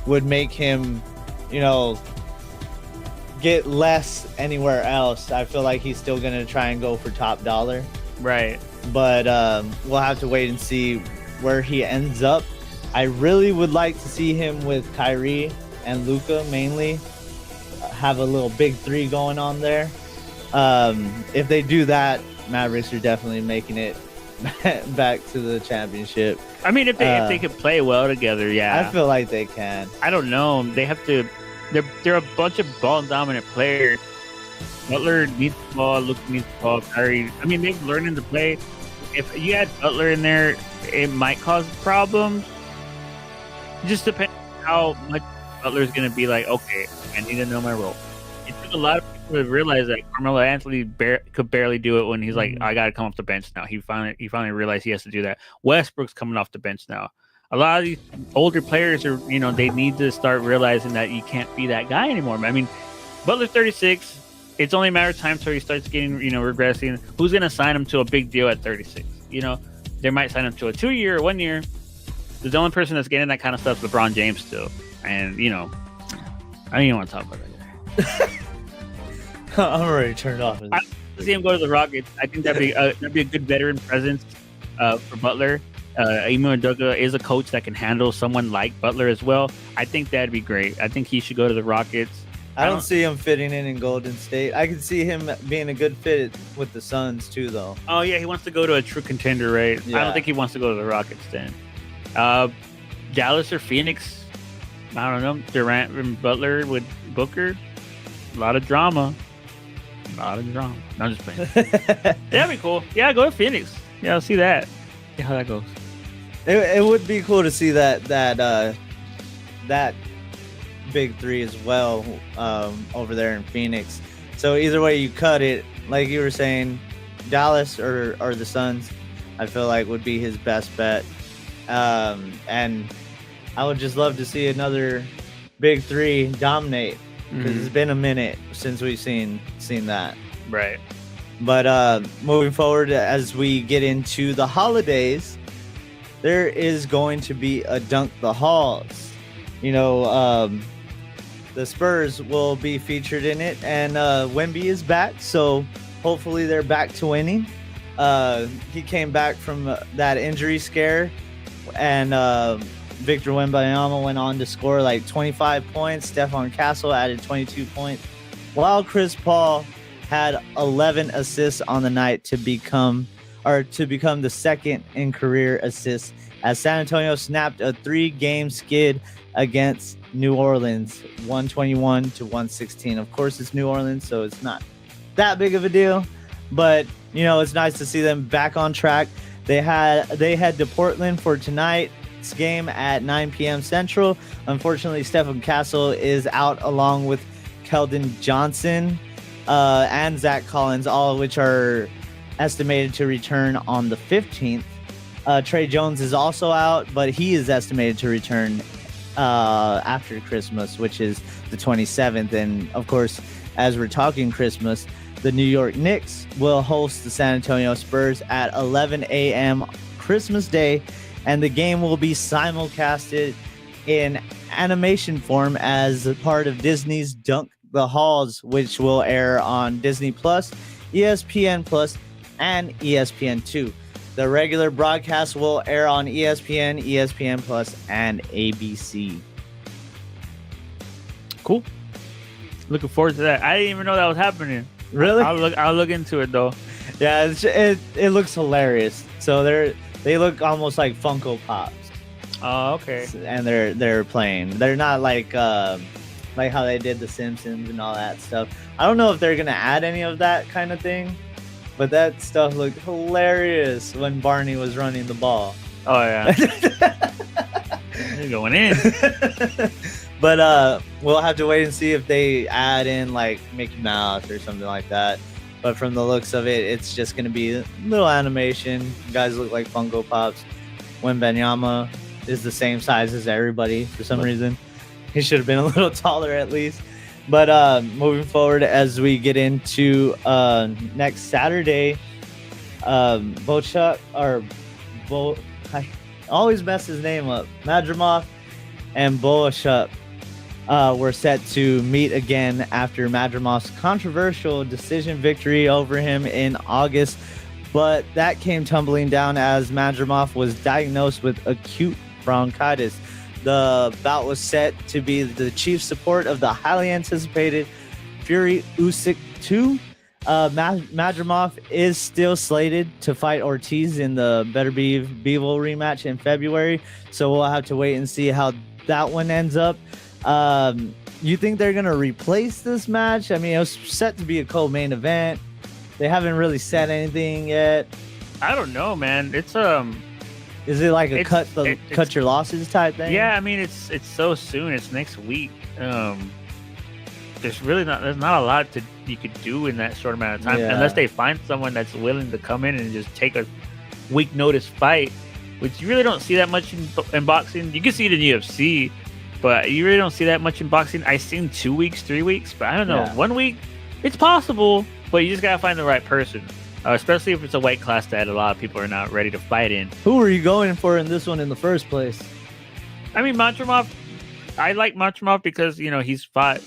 would make him, get less anywhere else. I feel like he's still going to try and go for top dollar. Right. But we'll have to wait and see where he ends up. I really would like to see him with Kyrie and Luka mainly have a little big three going on there. If they do that, Mavericks are definitely making it back to the championship. I mean, if they could play well together, yeah. I feel like they can. I don't know. They have to. They're a bunch of ball dominant players. Butler needs the ball. Luka needs the ball. Kyrie. I mean, they're learning to play. If you add Butler in there, it might cause problems. It just depends on how much Butler's going to be like, okay, I need to know my role. It took a lot of people to realize that Carmelo Anthony could barely do it when he's like, I got to come off the bench now. He finally realized he has to do that. Westbrook's coming off the bench now. A lot of these older players are, they need to start realizing that you can't be that guy anymore. I mean, Butler's 36. It's only a matter of time until he starts getting, regressing. Who's going to sign him to a big deal at 36? They might sign him to a 2-year or 1 year. The only person that's getting that kind of stuff is LeBron James still. And, I don't even want to talk about that guy. I'm already turned off. I see him go to the Rockets. I think that'd be a good veteran presence for Butler. Ime Udoka is a coach that can handle someone like Butler as well. I think that'd be great. I think he should go to the Rockets. I don't see him fitting in Golden State. I could see him being a good fit with the Suns too, though. Oh yeah, he wants to go to a true contender, right? Yeah. I don't think he wants to go to the Rockets then. Dallas or Phoenix? I don't know. Durant and Butler with Booker. A lot of drama. No, I'm just playing. That'd be cool. Yeah, go to Phoenix. Yeah, I'll see that. See how that goes. It would be cool to see that big three as well over there in Phoenix. So either way you cut it, like you were saying, Dallas or the Suns, I feel like would be his best bet. And I would just love to see another big three dominate, because it's been a minute since we've seen that. Right. But moving forward, as we get into the holidays, there is going to be a Dunk the Halls. The Spurs will be featured in it, and Wemby is back, so hopefully they're back to winning. He came back from that injury scare, and Victor Wembanyama went on to score like 25 points. Stephon Castle added 22 points, while Chris Paul had 11 assists on the night to become the second in career assists, as San Antonio snapped a 3-game skid against New Orleans, 121-116. Of course, it's New Orleans, so it's not that big of a deal, but it's nice to see them back on track. They head to Portland for tonight's game at 9 p.m. Central. Unfortunately, Stephon Castle is out, along with Keldon Johnson and Zach Collins, all of which are estimated to return on the 15th. Trey Jones is also out, but he is estimated to return after Christmas, which is the 27th. And of course, as we're talking Christmas, the New York Knicks will host the San Antonio Spurs at 11 a.m. Christmas Day, and the game will be simulcasted in animation form as part of Disney's Dunk the Halls, which will air on Disney Plus, ESPN Plus, and ESPN2. The regular broadcast will air on ESPN, ESPN Plus, and ABC. Cool. Looking forward to that. I didn't even know that was happening. Really? I'll look into it though. Yeah, it looks hilarious. So they look almost like Funko Pops. Oh, okay. And they're playing. They're not like how they did The Simpsons and all that stuff. I don't know if they're gonna add any of that kind of thing, but that stuff looked hilarious when Barney was running the ball. Oh yeah. You're going in. But we'll have to wait and see if they add in like Mickey Mouse or something like that. But from the looks of it, it's just going to be a little animation. Guys look like Funko Pops. Wembanyama is the same size as everybody for some reason. He should have been a little taller at least. But moving forward, as we get into next Saturday, Bochuk or Bo, I always mess his name up. Madrimov and Bochuk were set to meet again after Madrimov's controversial decision victory over him in August, but that came tumbling down as Madrimov was diagnosed with acute bronchitis. The bout was set to be the chief support of the highly anticipated Fury Usyk 2. Madrimov is still slated to fight Ortiz in the Better Be Bivol rematch in February, so we'll have to wait and see how that one ends up. You think they're gonna replace this match? I mean, it was set to be a co-main event. They haven't really said anything yet. I don't know, man. It's Is it like a cut your losses type thing? Yeah, I mean it's so soon. It's next week. There's not a lot you could do in that short amount of time unless they find someone that's willing to come in and just take a week notice fight, which you really don't see that much in boxing. You can see it in UFC, but you really don't see that much in boxing. I've seen 2 weeks, 3 weeks, but I don't know. Yeah. 1 week, it's possible, but you just gotta find the right person. Especially if it's a weight class that a lot of people are not ready to fight in. Who were you going for in this one in the first place? I mean, Madrimov, I like Madrimov because, he's fought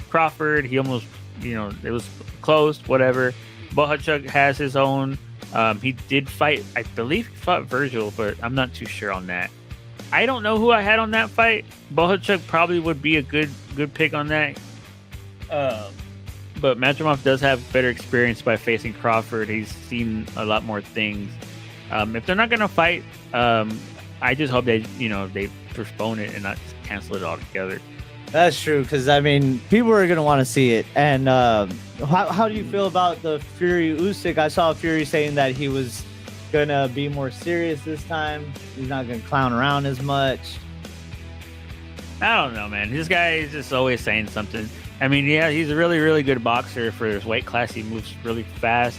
Crawford. He almost, it was close, whatever. Bohachuk has his own. He did fight, I believe he fought Virgil, but I'm not too sure on that. I don't know who I had on that fight. Bohachuk probably would be a good pick on that. But Madrimov does have better experience by facing Crawford. He's seen a lot more things. If they're not going to fight, I just hope they postpone it and not just cancel it altogether. That's true, because, I mean, people are going to want to see it. And how do you feel about the Fury Usyk? I saw Fury saying that he was going to be more serious this time. He's not going to clown around as much. I don't know, man. This guy is just always saying something. I mean, yeah, he's a really, really good boxer for his weight class. He moves really fast.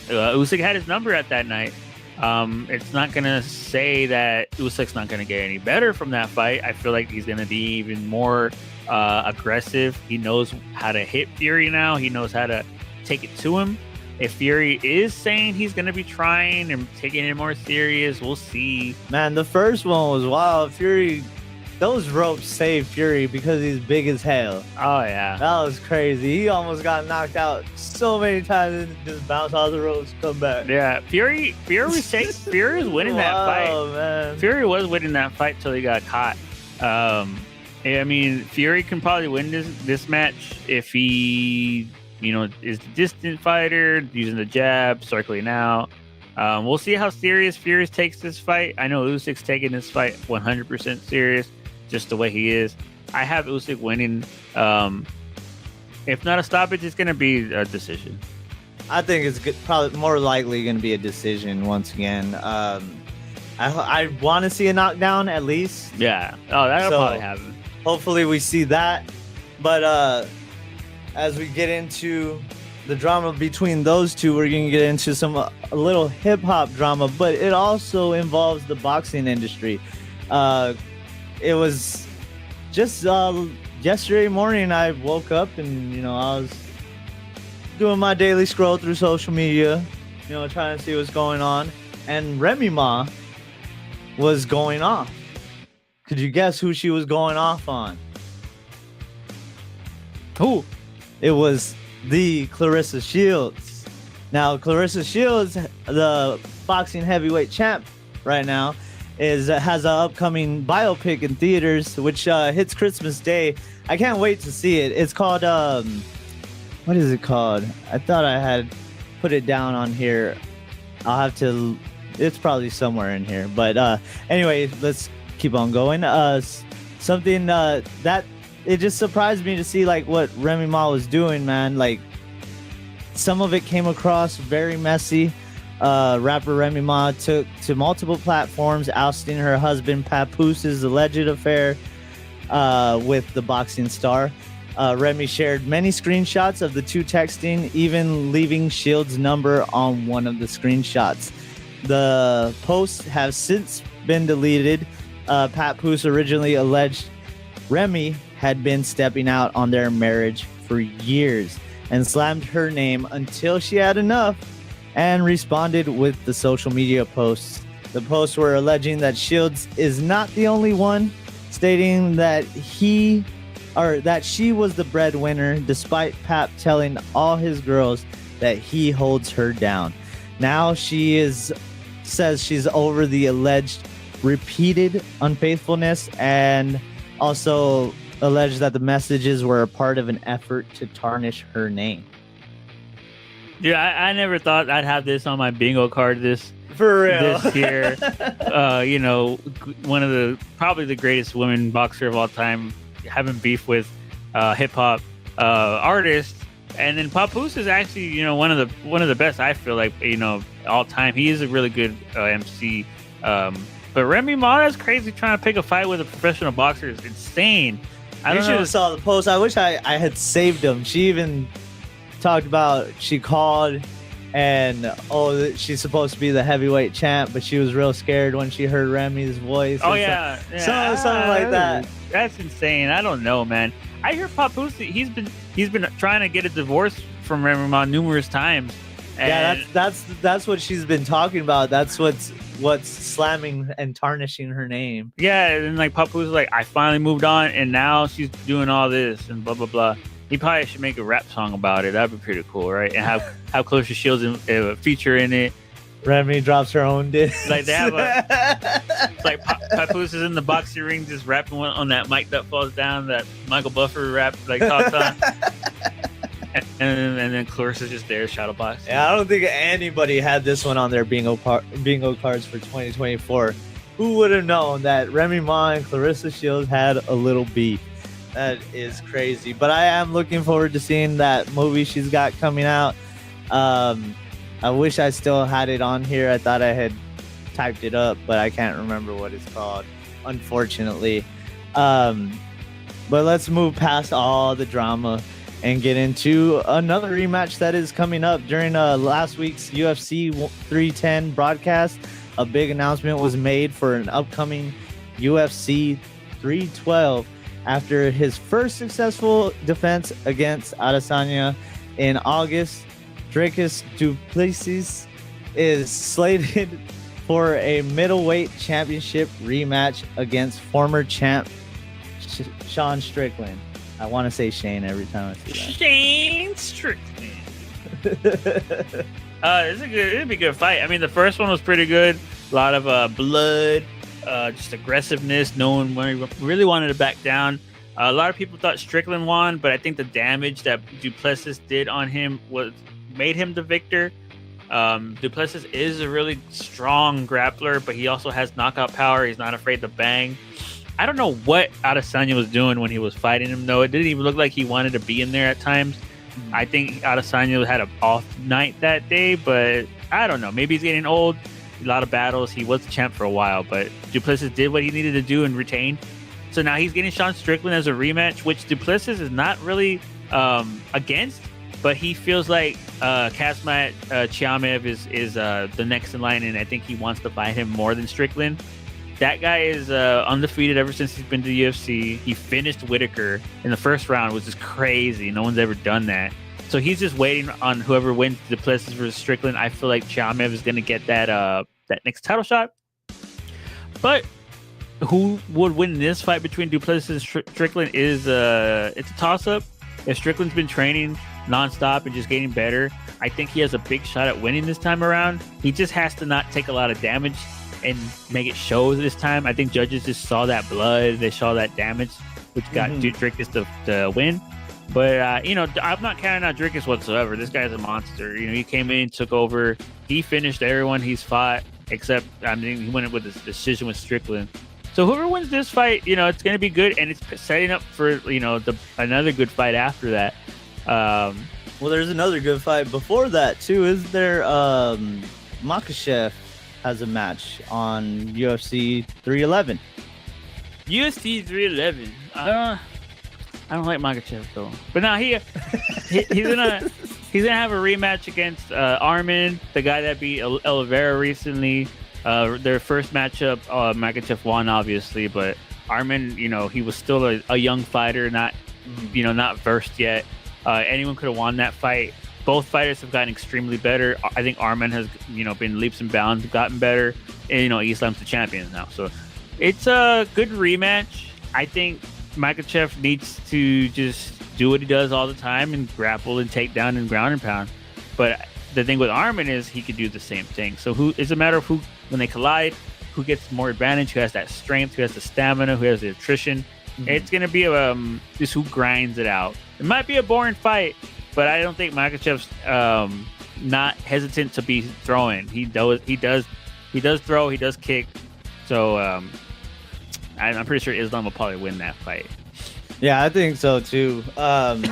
Usyk had his number at that night. It's not going to say that Usyk's not going to get any better from that fight. I feel like he's going to be even more aggressive. He knows how to hit Fury now. He knows how to take it to him. If Fury is saying he's going to be trying and taking it more serious, we'll see. Man, the first one was wild. Fury... Those ropes saved Fury because he's big as hell. Oh, yeah. That was crazy. He almost got knocked out so many times and just bounced off the ropes, come back. Yeah, Fury was winning that fight. Man. Fury was winning that fight till he got caught. I mean, Fury can probably win this match if he, is a distant fighter, using the jab, circling out. We'll see how serious Fury takes this fight. I know Usyk's taking this fight 100% serious. Just the way he is. I have Usyk winning. If not a stoppage, it's going to be a decision. I think it's probably more likely going to be a decision once again. I want to see a knockdown at least. Yeah. Oh, that'll probably happen. Hopefully we see that. But as we get into the drama between those two, we're going to get into a little hip-hop drama, but it also involves the boxing industry. It was just yesterday morning I woke up and, I was doing my daily scroll through social media, trying to see what's going on. And Remy Ma was going off. Could you guess who she was going off on? Who? It was the Clarissa Shields. Now, Clarissa Shields, the boxing heavyweight champ right now, has an upcoming biopic in theaters, which hits Christmas Day. I can't wait to see it. It's called what is it called? I thought I had put it down on here. I'll have to. It's probably somewhere in here. But anyway, let's keep on going. Something that it just surprised me to see like what Remy Ma was doing, man. Like some of it came across very messy. Rapper Remy Ma took to multiple platforms, ousting her husband Papoose' alleged affair with the boxing star. Remy shared many screenshots of the two texting, even leaving Shields' number on one of the screenshots. The posts have since been deleted, Papoose originally alleged Remy had been stepping out on their marriage for years and slammed her name until she had enough and responded with the social media posts. The posts were alleging that Shields is not the only one, stating that she was the breadwinner, despite Pap telling all his girls that he holds her down. Now says she's over the alleged repeated unfaithfulness, and also alleged that the messages were a part of an effort to tarnish her name. Yeah, I never thought I'd have this on my bingo card this For real. year. One of probably the greatest women boxer of all time, having beef with hip hop artists, and then Papoose is actually one of the best, I feel like, all time. He is a really good MC. But Remy Ma is crazy, trying to pick a fight with a professional boxer. It's insane. You should have saw the post. I wish I had saved them. She even talked about, she called and she's supposed to be the heavyweight champ, but she was real scared when she heard Remy's voice. Oh yeah, something like that. That's insane. I don't know, man. I hear Papoose, he's been trying to get a divorce from Remy Ma numerous times. And that's what she's been talking about. That's what's slamming and tarnishing her name. Yeah, and like Papoose is like, I finally moved on, and now she's doing all this and blah blah blah. He probably should make a rap song about it. That'd be pretty cool, right? And have Claressa Shields feature in it. Remy drops her own disc. Like they have Papoose is in the boxing ring just rapping on that mic that falls down, that Michael Buffer rap talks on. And then Clarissa's just there, shadow box. Yeah, I don't think anybody had this one on their bingo cards for 2024. Who would have known that Remy Ma and Claressa Shields had a little beef? That is crazy. But I am looking forward to seeing that movie she's got coming out. I wish I still had it on here. I thought I had typed it up, but I can't remember what it's called, unfortunately. But let's move past all the drama and get into another rematch that is coming up. During last week's UFC 310 broadcast, a big announcement was made for an upcoming UFC 312 after his first successful defense against Adesanya in August. Dricus Du Plessis is slated for a middleweight championship rematch against former champ Sean Strickland. I want to say Shane every time I see that. Shane Strickland. It'd be a good fight. I mean, the first one was pretty good. A lot of blood, just aggressiveness. No one really wanted to back down. A lot of people thought Strickland won, but I think the damage that Du Plessis did on him made him the victor. Du Plessis is a really strong grappler, but he also has knockout power. He's not afraid to bang. I don't know what Adesanya was doing when he was fighting him, though. It didn't even look like he wanted to be in there at times. I think Adesanya had an off night that day, but I don't know. Maybe he's getting old. A lot of battles. He was the champ for a while, but Du Plessis did what he needed to do and retained. So now he's getting Sean Strickland as a rematch, which Du Plessis is not really against, but he feels like Khamzat Chimaev is the next in line, and I think he wants to fight him more than Strickland. That guy is undefeated ever since he's been to the UFC. He finished Whitaker in the first round, which is crazy. No one's ever done that. So he's just waiting on whoever wins Du Plessis versus Strickland. I feel like Chimaev is going to get that next title shot. But who would win this fight between Du Plessis and Strickland is it's a toss-up. If Strickland's been training nonstop and just getting better, I think he has a big shot at winning this time around. He just has to not take a lot of damage and make it show this time. I think judges just saw that blood, they saw that damage, which got Dricus to win. But I'm not counting out Dricus whatsoever. This guy's a monster. He came in, took over, he finished everyone he's fought, except he went with his decision with Strickland. So whoever wins this fight, it's going to be good, and it's setting up for another good fight after that. Well, there's another good fight before that too. Is there? Makhachev has a match on UFC 311. UFC 311. I don't like Makhachev though. But now he's gonna have a rematch against Armin, the guy that beat Oliveira recently. Their first matchup, Makachev won obviously, but Arman, he was still a young fighter, not not versed yet. Anyone could have won that fight. Both fighters have gotten extremely better. I think Arman has been leaps and bounds, gotten better, and Islam's the champion now. So it's a good rematch. I think Makachev needs to just do what he does all the time and grapple and take down and ground and pound. But the thing with Arman is he could do the same thing. So it's a matter of when they collide, who gets more advantage, who has that strength, who has the stamina, who has the attrition. It's going to be just who grinds it out. It might be a boring fight, but I don't think Makachev's not hesitant to be throwing. He does throw, he does kick. So I'm pretty sure Islam will probably win that fight. Yeah, I think so too. On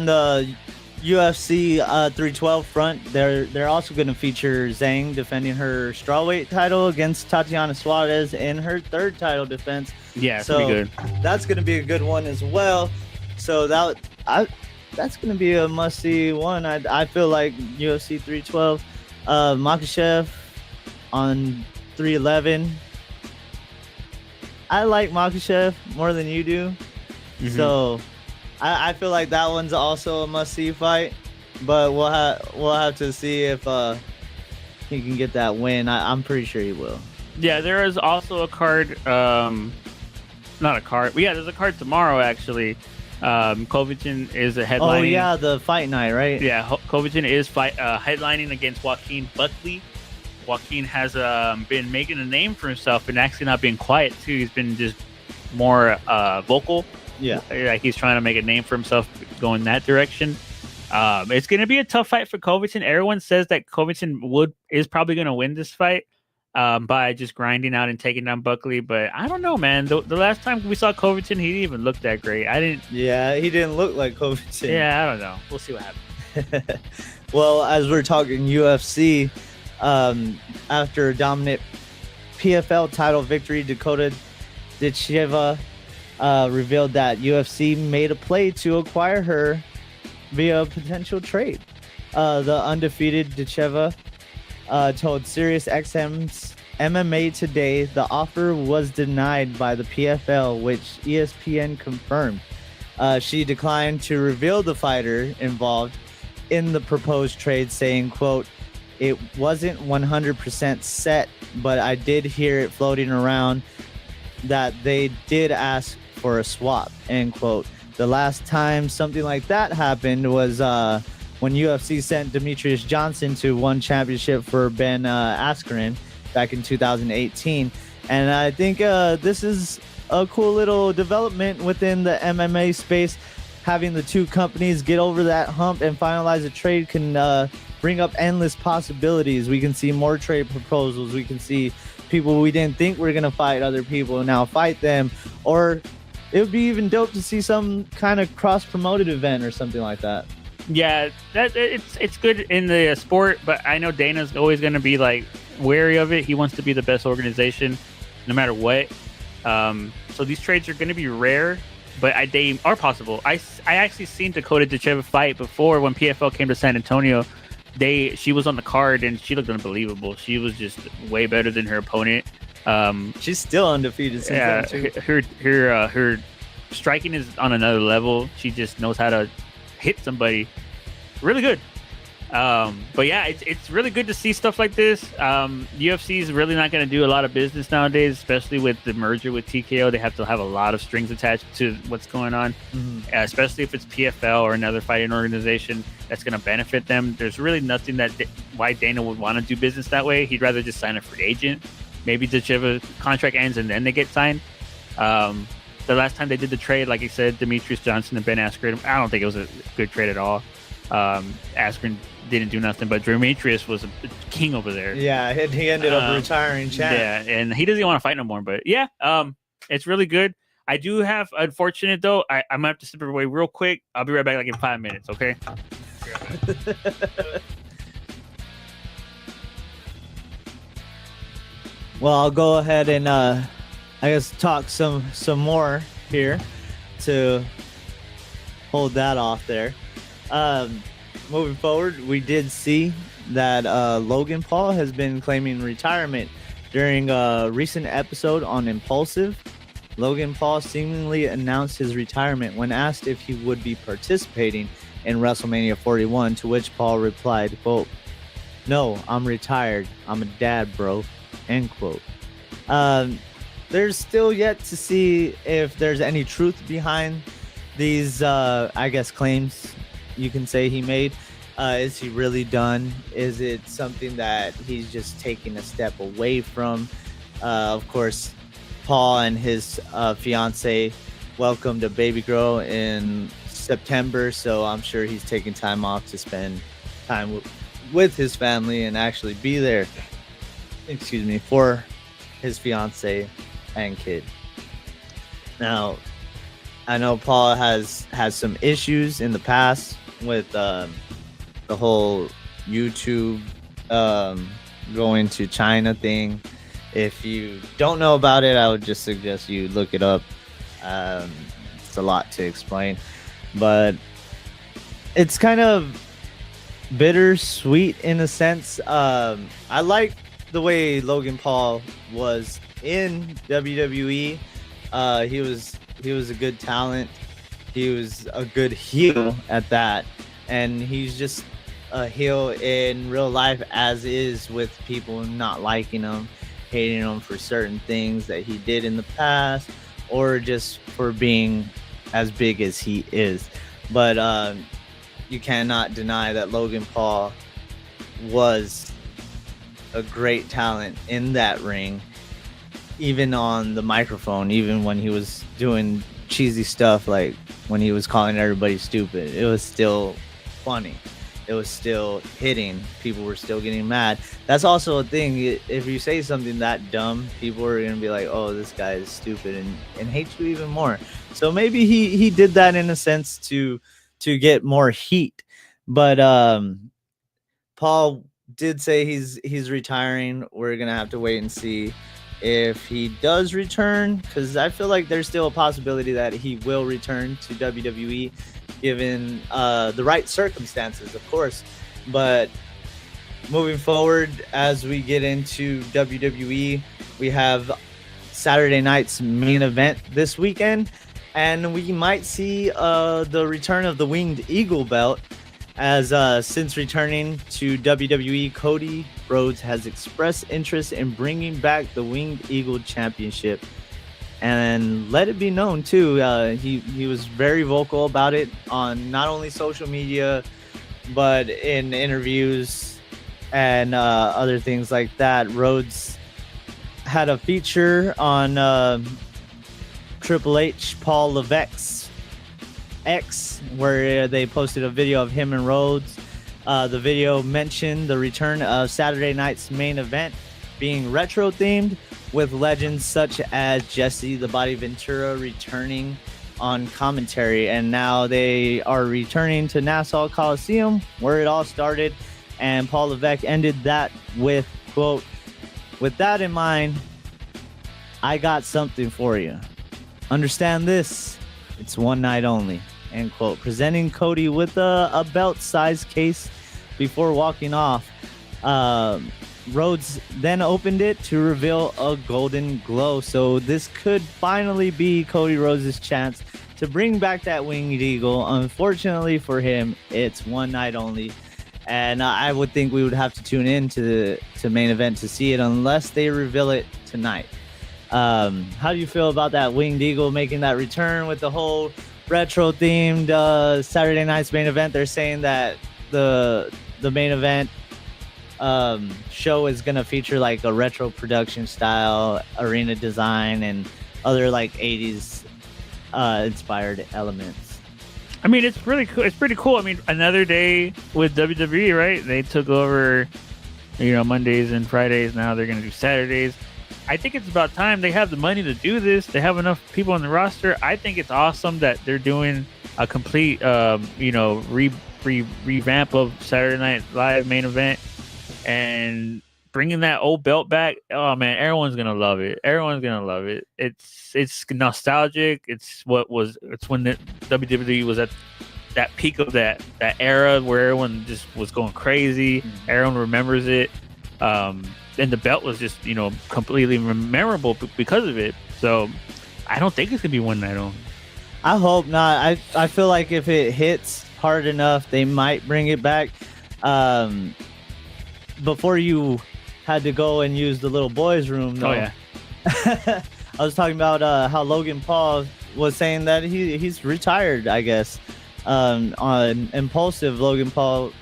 the UFC 312 front, they're also going to feature Zhang defending her strawweight title against Tatiana Suarez in her third title defense. Yeah, it's gonna be good. That's going to be a good one as well. So that's going to be a must-see one. I feel like UFC 312, Makhachev on 311. I like Makhachev more than you do. So I feel like that one's also a must-see fight, but we'll have to see if he can get that win. I'm pretty sure he will. Yeah, there is also a card. Not a card. Yeah, there's a card tomorrow actually. Covington is a headlining. Oh yeah, the fight night, right? Yeah, Covington is headlining against Joaquin Buckley. Joaquin has been making a name for himself and actually not being quiet too. He's been just more vocal. Yeah, like he's trying to make a name for himself going that direction. It's going to be a tough fight for Covington. Everyone says that Covington is probably going to win this fight by just grinding out and taking down Buckley. But I don't know, man. The last time we saw Covington, he didn't even look that great. Yeah, he didn't look like Covington. Yeah, I don't know. We'll see what happens. Well, as we're talking UFC, after a dominant PFL title victory, Dakota Ditcheva revealed that UFC made a play to acquire her via a potential trade. The undefeated Ditcheva told SiriusXM's MMA Today the offer was denied by the PFL, which ESPN confirmed. She declined to reveal the fighter involved in the proposed trade, saying, quote, "It wasn't 100% set, but I did hear it floating around that they did ask for a swap," end quote. The last time something like that happened was when UFC sent Demetrius Johnson to one championship for Ben Askren back in 2018. And I think this is a cool little development within the MMA space. Having the two companies get over that hump and finalize a trade can bring up endless possibilities. We can see more trade proposals. We can see people we didn't think were going to fight other people now fight them. Or it would be even dope to see some kind of cross-promoted event or something like that. Yeah, it's good in the sport, but I know Dana's always going to be like wary of it. He wants to be the best organization no matter what. So these trades are going to be rare, but they are possible. I actually seen Dakota Ditcheva fight before when PFL came to San Antonio. She was on the card and she looked unbelievable. She was just way better than her opponent. She's still undefeated since then too. Her striking is on another level. She just knows how to hit somebody really good. But yeah, it's really good to see stuff like this. UFC is really not going to do a lot of business nowadays, especially with the merger with TKO. They have to have a lot of strings attached to what's going on, especially if it's PFL or another fighting organization that's going to benefit them. There's really nothing why Dana would want to do business that way. He'd rather just sign a free agent. Maybe the contract ends and then they get signed. The last time they did the trade, like I said, Demetrius Johnson and Ben Askren, I don't think it was a good trade at all. Askren didn't do nothing, but Demetrius was a king over there. Yeah, he ended up retiring champ. Yeah, and he doesn't want to fight no more. But yeah, it's really good. I do have, unfortunate though, I'm gonna have to step away real quick. I'll be right back like in 5 minutes, okay? Well, I'll go ahead and I guess talk some more here to hold that off there. Moving forward, we did see that Logan Paul has been claiming retirement. During a recent episode on Impulsive, Logan Paul seemingly announced his retirement when asked if he would be participating in WrestleMania 41, to which Paul replied, quote, "No, I'm retired. I'm a dad, bro," end quote. There's still yet to see if there's any truth behind these, I guess, claims you can say he made. Is he really done? Is it something that he's just taking a step away from? Of course, Paul and his fiance welcomed a baby girl in September, so I'm sure he's taking time off to spend time with his family and actually be there, for his fiance and kid. Now, I know Paul has some issues in the past with the whole YouTube going to China thing. If you don't know about it, I would just suggest you look it up. It's a lot to explain, but it's kind of bittersweet in a sense. I like the way Logan Paul was in WWE. He was a good talent. He was a good heel at that, and he's just a heel in real life as is, with people not liking him, hating him for certain things that he did in the past, or just for being as big as he is. But you cannot deny that Logan Paul was a great talent in that ring, even on the microphone, even when he was doing cheesy stuff, like when he was calling everybody stupid. It was still funny. It was still hitting. People were still getting mad. That's also a thing. If you say something that dumb, people are going to be like, oh, this guy is stupid, and hate you even more. So maybe he did that in a sense to get more heat. But Paul did say he's retiring. We're going to have to wait and see if he does return, because I feel like there's still a possibility that he will return to WWE, given the right circumstances, of course. But moving forward, as we get into WWE, we have Saturday night's main event this weekend, and we might see the return of the Winged Eagle belt, as since returning to WWE, Cody Rhodes has expressed interest in bringing back the Winged Eagle Championship. And let it be known too, he was very vocal about it on not only social media, but in interviews and other things like that. Rhodes had a feature on Triple H, Paul Levesque's X, where they posted a video of him and Rhodes. The video mentioned the return of Saturday night's main event being retro themed, with legends such as Jesse the Body Ventura returning on commentary. And now they are returning to Nassau Coliseum, where it all started. And Paul Levesque ended that with, quote, "With that in mind, I got something for you. Understand this, it's one night only," end quote, presenting Cody with a belt-sized case before walking off. Rhodes then opened it to reveal a golden glow. So this could finally be Cody Rhodes' chance to bring back that Winged Eagle. Unfortunately for him, it's one night only. And I would think we would have to tune in to main event to see it, unless they reveal it tonight. How do you feel about that Winged Eagle making that return with the whole retro themed Saturday night's main event? They're saying that the main event show is gonna feature like a retro production style arena design and other like 80s inspired elements. I mean, it's really cool. It's pretty cool. I mean, another day with WWE, right? They took over, Mondays and Fridays. Now they're gonna do Saturdays. I think it's about time. They have the money to do this. They have enough people on the roster. I think it's awesome that they're doing a complete, revamp of Saturday Night Live main event and bringing that old belt back. Oh man, everyone's gonna love it. Everyone's gonna love it. It's nostalgic. It's when the WWE was at that peak of that era where everyone just was going crazy. Mhm. Everyone remembers it. And the belt was just, completely memorable because of it. So I don't think it's gonna be one night only. I hope not. I feel like if it hits hard enough, they might bring it back. Before you had to go and use the little boys' room, though. Oh yeah. I was talking about how Logan Paul was saying that he's retired, I guess. On Impulsive, Logan Paul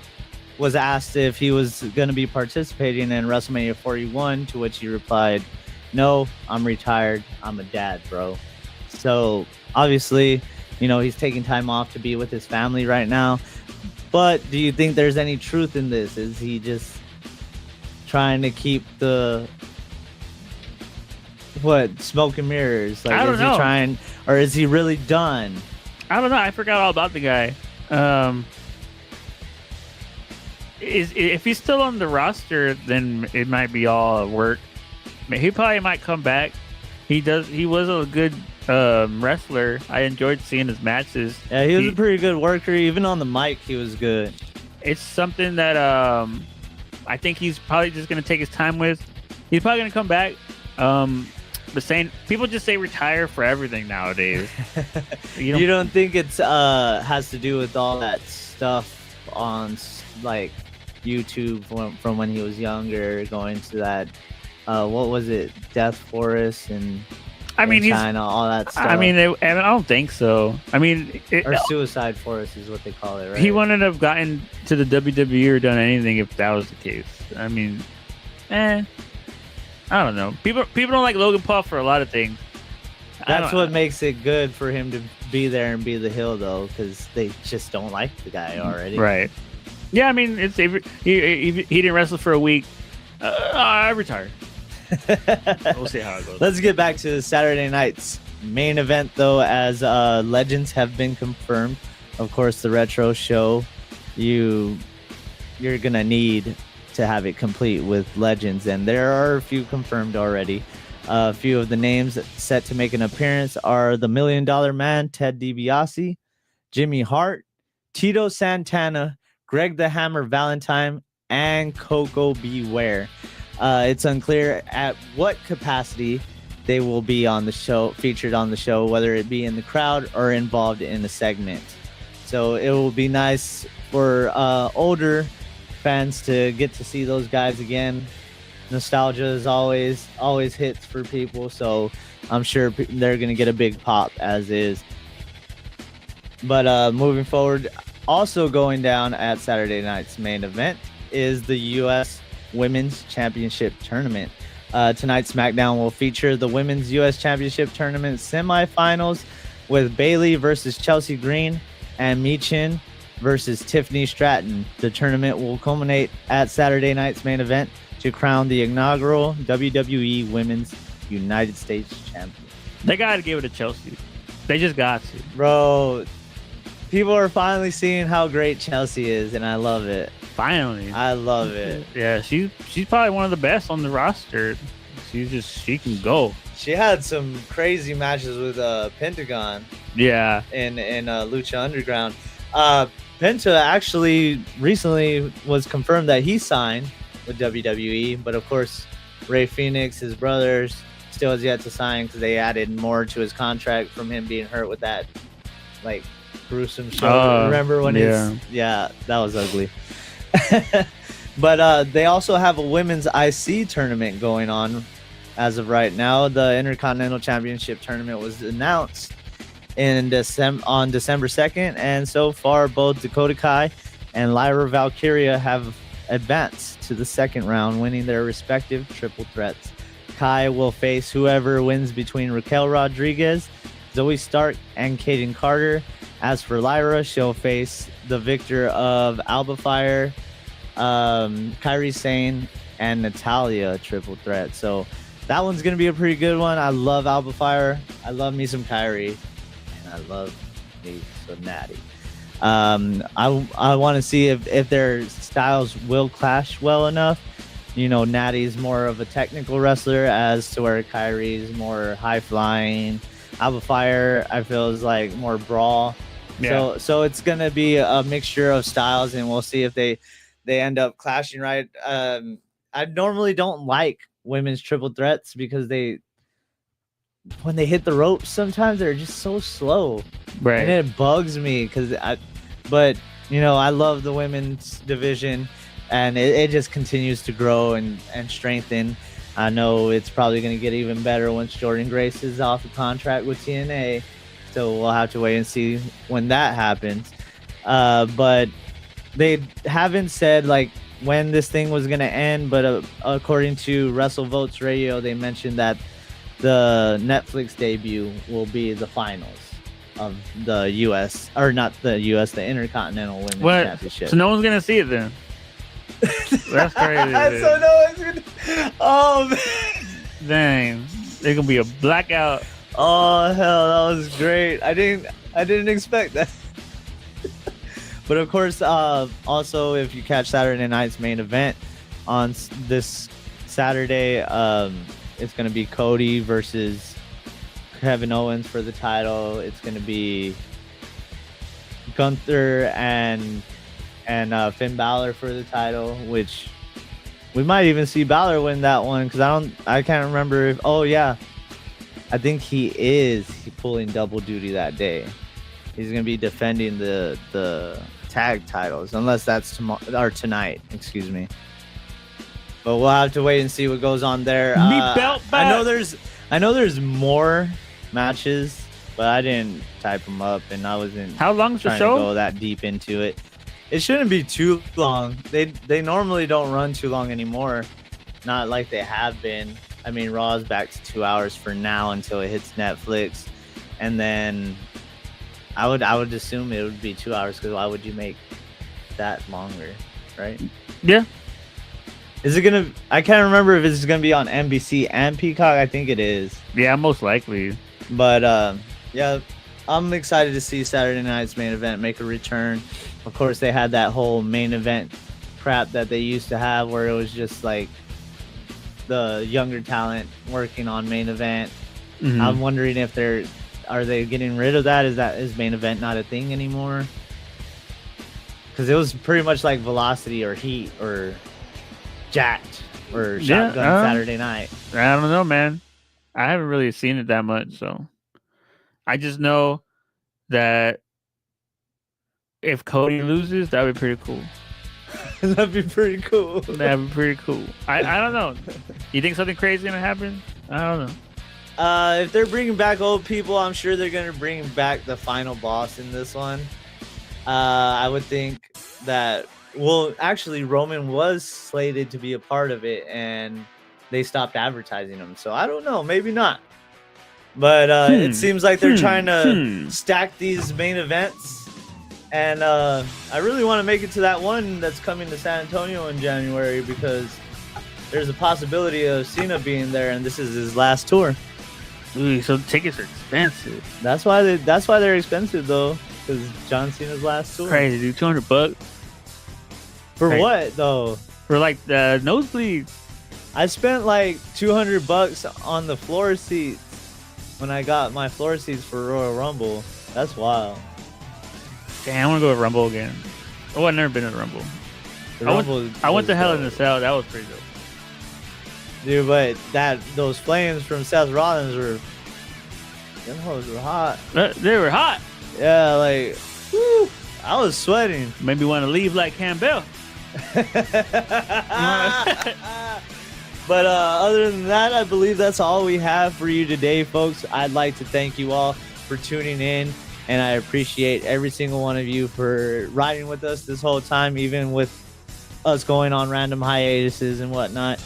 was asked if he was going to be participating in WrestleMania 41, to which he replied, "No, I'm retired. I'm a dad, bro." So obviously, he's taking time off to be with his family right now. But do you think there's any truth in this? Is he just trying to keep the smoke and mirrors? Like, I don't is know. he trying, or is he really done? I don't know. I forgot all about the guy. If he's still on the roster, then it might be all work. He probably might come back. He was a good wrestler. I enjoyed seeing his matches. Yeah, he was a pretty good worker. Even on the mic, he was good. It's something that I think he's probably just gonna take his time with. He's probably gonna come back. But people just say retire for everything nowadays. You don't think it's has to do with all that stuff on like YouTube from when he was younger, going to that what was it, Death Forest and China, all that stuff. I mean, I don't think so. I mean, or Suicide Forest is what they call it, right? He wouldn't have gotten to the WWE or done anything if that was the case. I mean, I don't know. People don't like Logan Paul for a lot of things. That's what makes it good for him to be there and be the heel, though, because they just don't like the guy already. Right. Yeah, I mean, he didn't wrestle for a week. I retired. We'll see how it goes. Let's get back to Saturday night's main event, though, as legends have been confirmed. Of course, the retro show, you're gonna need to have it complete with legends, and there are a few confirmed already. A few of the names set to make an appearance are the $1 Million Man, Ted DiBiase, Jimmy Hart, Tito Santana, Greg the Hammer Valentine, and Coco Beware. It's unclear at what capacity they will be on the show, featured on the show, whether it be in the crowd or involved in a segment. So it will be nice for older fans to get to see those guys again. Nostalgia is always hits for people, so I'm sure they're gonna get a big pop as is. But moving forward, also going down at Saturday night's main event is the U.S. Women's Championship Tournament. Tonight's SmackDown will feature the Women's U.S. Championship Tournament semifinals with Bayley versus Chelsea Green and Michin versus Tiffany Stratton. The tournament will culminate at Saturday night's main event to crown the inaugural WWE Women's United States Champion. They got to give it to Chelsea. They just got to. Bro, people are finally seeing how great Chelsea is, and I love it. Finally. I love it. Yeah, she's probably one of the best on the roster. She can go. She had some crazy matches with Pentagon. Yeah. In Lucha Underground. Penta actually recently was confirmed that he signed with WWE, but of course Ray Phoenix, his brothers, still has yet to sign because they added more to his contract from him being hurt with that like gruesome show. Remember when that was ugly. But they also have a women's IC tournament going on as of right now. The Intercontinental Championship tournament was announced on December 2nd, and so far both Dakota Kai and Lyra Valkyria have advanced to the second round, winning their respective triple threats. Kai will face whoever wins between Raquel Rodriguez, Zoe Stark, and Kaden Carter. As for Lyra, she'll face the victor of Alba Fire, Kairi Sane, and Natalia triple threat. So that one's going to be a pretty good one. I love Alba Fire. I love me some Kairi. And I love me some Natty. I want to see if their styles will clash well enough. You know, Natty's more of a technical wrestler, as to where Kyrie's more high flying. Alba Fire, I feel, is like more brawl. Yeah. So it's gonna be a mixture of styles, and we'll see if they end up clashing. Right. I normally don't like women's triple threats because when they hit the ropes, sometimes they're just so slow, Right. and it bugs me but I love the women's division, and it just continues to grow and strengthen. I know it's probably going to get even better once Jordan Grace is off the contract with TNA. So we'll have to wait and see when that happens. But they haven't said like when this thing was going to end. But according to WrestleVotes Radio, they mentioned that the Netflix debut will be the finals of the U.S. or not the U.S. the Intercontinental Women's Championship. So no one's gonna see it then. That's crazy. So no one's gonna. Oh man. Dang, there's gonna be a blackout. Oh hell, that was great. I didn't expect that. But of course, also if you catch Saturday night's main event on this Saturday, it's gonna be Cody versus Kevin Owens for the title. It's gonna be Gunther and Finn Balor for the title, which we might even see Balor win that one because I can't remember if. Oh yeah, I think he is pulling double duty that day. He's gonna be defending the tag titles, unless that's tomorrow or tonight. Excuse me. But we'll have to wait and see what goes on there. Belt back. I know there's more matches, but I didn't type them up, and I wasn't. How long's the trying show? to go that deep into it. It shouldn't be too long. They normally don't run too long anymore. Not like they have been. I mean, Raw's back to 2 hours for now until it hits Netflix, and then I would assume it would be 2 hours because why would you make that longer, right? Yeah. Is it gonna? I can't remember if it's gonna be on NBC and Peacock. I think it is. Yeah, most likely. But yeah, I'm excited to see Saturday night's main event make a return. Of course, they had that whole main event crap that they used to have, where it was just like the younger talent working on main event. Mhm. I'm wondering if are they getting rid of that? Is main event not a thing anymore? Because it was pretty much like Velocity or Heat or Jacked or Shotgun Saturday night. I don't know, man. I haven't really seen it that much, so I just know that if Cody loses, that'd be pretty cool. That'd be pretty cool. That'd be pretty cool. I don't know. You think something crazy gonna happen? I don't know. If they're bringing back old people, I'm sure they're gonna bring back the final boss in this one. I would think that. Well, actually, Roman was slated to be a part of it, and they stopped advertising him. So I don't know, maybe not. But it seems like they're trying to stack these main events, and I really want to make it to that one that's coming to San Antonio in January because there's a possibility of Cena being there, and this is his last tour. Ooh, so tickets are expensive. That's why they're expensive though, because John Cena's last tour. Crazy, dude. $200 for crazy. What though? For like the nosebleeds. I spent like $200 on the floor seats when I got my floor seats for Royal Rumble. That's wild. Damn, I want to go to Rumble again. Oh, I've never been to Rumble. I went to Hell in a Cell. That was pretty dope. Dude, but those flames from Seth Rollins them hoes were hot. They were hot. Yeah, like, whew, I was sweating. Made me want to leave like Campbell. But other than that, I believe that's all we have for you today, folks. I'd like to thank you all for tuning in, and I appreciate every single one of you for riding with us this whole time, even with us going on random hiatuses and whatnot.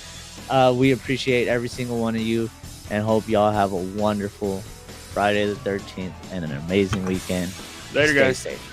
We appreciate every single one of you, and hope y'all have a wonderful Friday the 13th and an amazing weekend. Later, Stay guys. safe.